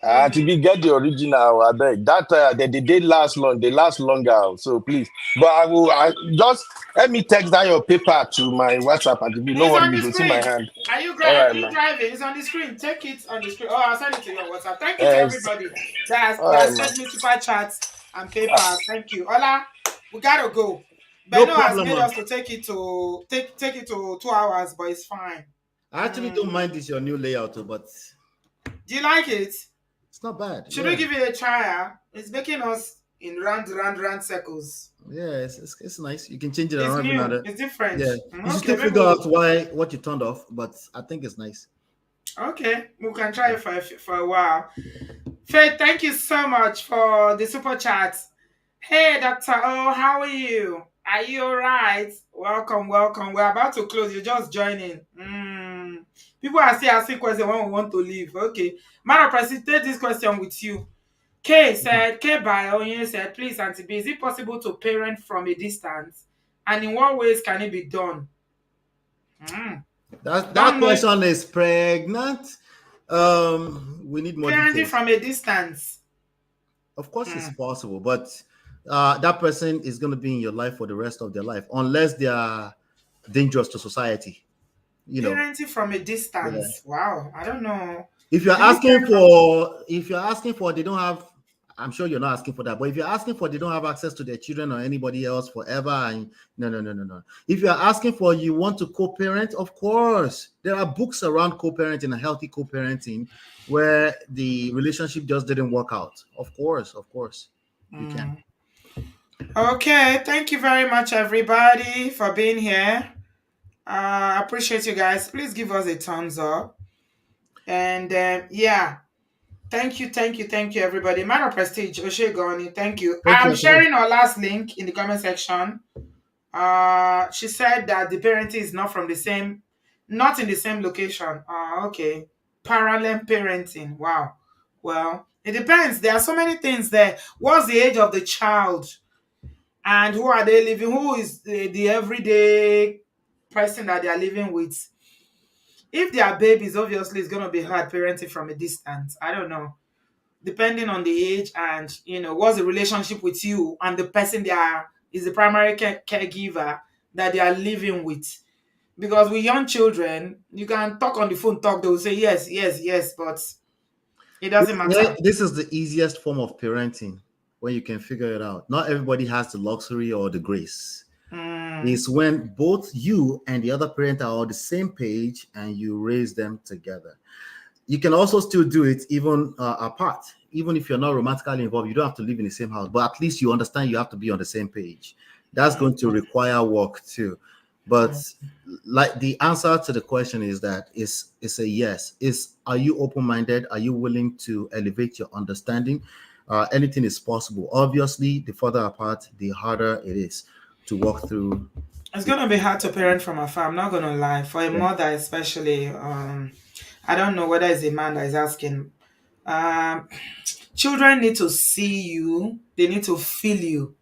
Auntie B, get the original. I beg. That they did last long. They last longer. So please. But I just let me text that your paper to my WhatsApp, Auntie B. No It's worry, on you the go see my screen. hand. Are you All right, man. driving? It's on the screen. Take it on the screen. Oh, I'll send it to your WhatsApp. Thank you to Uh, everybody that all right, has man. sent me super chats and paper. Thank you. Ola, we gotta go. No Beno has problem, made man. us to take it to 2 hours, but it's fine. I actually don't mind this your new layout, but Do you like it? it's not bad. Should Yeah. we give it a try? It's making us in round circles. Yeah, it's nice. You can change it It's around every now and new. then. It's different. Yeah, you should Okay, still maybe figure out why what you turned off, but I think it's nice. okay, we can try it for a while. Faith, thank you so much for the super chat. Hey, Dr. O, how are you? Are you all right? Welcome, welcome. We're about to close. You're just joining. People are still asking questions when we want to leave. Okay. Man of President, take this question with you. K by Onye said, please, Auntie B, is it possible to parent from a distance? And in what ways can it be done? That Don't know. question is pregnant. We need more Parenting details. from a distance. Of course, it's possible, but that person is going to be in your life for the rest of their life, unless they are dangerous to society. You know, Parenting from a yeah. distance. Wow. I don't know. If you're People asking parent from for, if you're asking for, they don't have. I'm sure you're not asking for that, but if you're asking for, they don't have access to their children or anybody else forever, and no, no, no, no, no. If you're asking for, you want to co-parent, of course, there are books around co-parenting and healthy co-parenting where the relationship just didn't work out. Of course, you can. Okay, thank you very much, everybody, for being here. I appreciate you guys. Please give us a thumbs up. And yeah, thank you, everybody. Man of Prestige, Oshegoni, thank you. Thank I'm you. sharing our last link in the comment section. She said that the parenting is not in the same location. Okay. Parallel parenting. Wow. Well, it depends. There are so many things there. What's the age of the child? And who are they living? Who is the everyday person that they are living with? If they are babies, obviously it's going to be hard parenting from a distance. I don't know. Depending on the age and, what's the relationship with you and the person is the primary caregiver that they are living with. Because with young children, you can talk on the phone, they will say yes, yes, yes, but it doesn't matter. This is the easiest form of parenting when you can figure it out. Not everybody has the luxury or the grace. Is when both you and the other parent are on the same page and you raise them together. You can also still do it even apart. Even if you're not romantically involved, you don't have to live in the same house, but at least you understand you have to be on the same page. That's going to require work too. But like the answer to the question is that it's a yes. Are you open-minded? Are you willing to elevate your understanding? Anything is possible. Obviously, the further apart, the harder it is to walk through. It's gonna be hard to parent from afar. I'm not gonna lie. For a mother, especially, I don't know whether it's a man that is asking. Children need to see you. They need to feel you,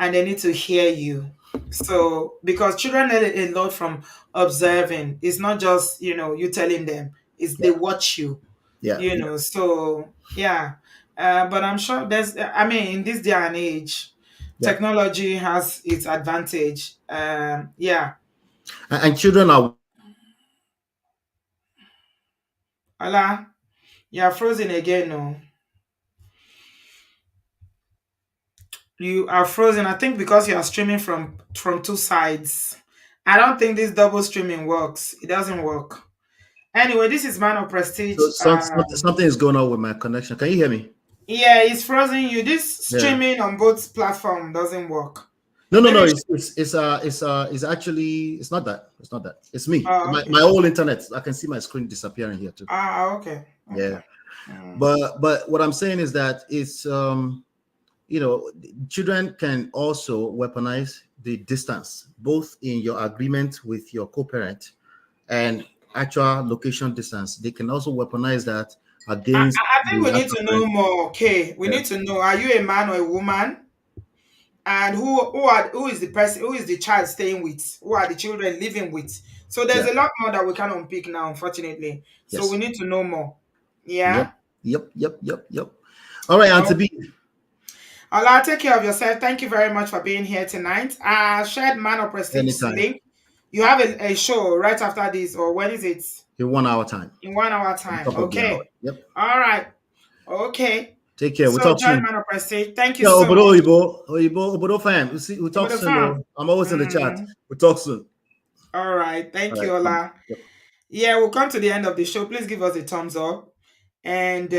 and they need to hear you. So, because children learn a lot from observing. It's not just you telling them. It's they watch you. Yeah. So yeah. But I'm sure in this day and age, Yeah. technology has its advantage. Yeah. And children are. Ola, you are frozen again. No, you are frozen. I think because you are streaming from two sides. I don't think this double streaming works. It doesn't work. Anyway, this is Man of Prestige. So something is going on with my connection. Can you hear me? Yeah, it's frozen you. This Yeah. streaming on both platforms doesn't work. No. Maybe It's actually it's not that. It's not that. It's me. okay. My whole internet. I can see my screen disappearing here too. Okay. Yeah. But what I'm saying is that it's children can also weaponize the distance, both in your agreement with your co-parent and actual location distance. They can also weaponize that against. I think we need to know more. Okay, we need to know: are you a man or a woman? And who is the person? Who is the child staying with? Who are the children living with? So there's a lot more that we can't unpick now, unfortunately. So we need to know more. Yeah. Yep. All right, Auntie B. Allah, take care of yourself. Thank you very much for being here tonight. Shared Man of Prestige link. You have a show right after this, or when is it? In 1 hour time. In 1 hour time. Okay. Yep. All right. Okay. Take care. We'll talk soon. Man of Prestige. Thank you so much. Obodo fam. We'll talk soon. I'm always in the chat. We'll talk soon. All right. Thank you, Ola. Yep. Yeah, we'll come to the end of the show. Please give us a thumbs up. And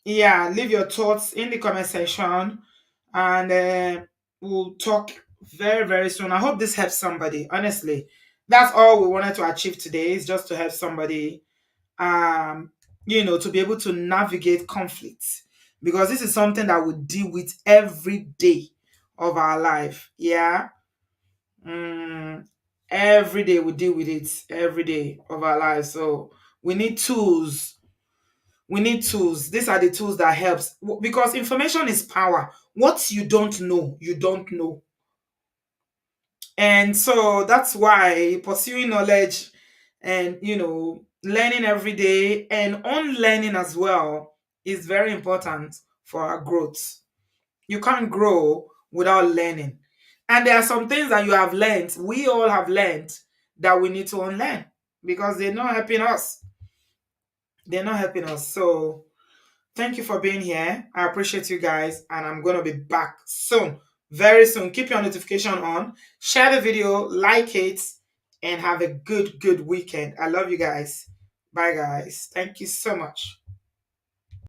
leave your thoughts in the comment section. and we'll talk very, very soon. I hope this helps somebody. Honestly, that's all we wanted to achieve today, is just to help somebody, um, to be able to navigate conflicts, because this is something that we deal with every day of our life. Yeah. Mm, every day we deal with it, every day of our lives. So we need tools. We need tools. These are the tools that helps, because information is power. What you don't know, you don't know. And so that's why pursuing knowledge and learning every day and unlearning as well is very important for our growth. You can't grow without learning. And there are some things that you have learned, we all have learned, that we need to unlearn, because they're not helping us. They're not helping us. So thank you for being here. I appreciate you guys, and I'm going to be back soon, very soon. Keep your notification on, share the video, like it, and have a good weekend. I love you guys. Bye, guys. Thank you so much.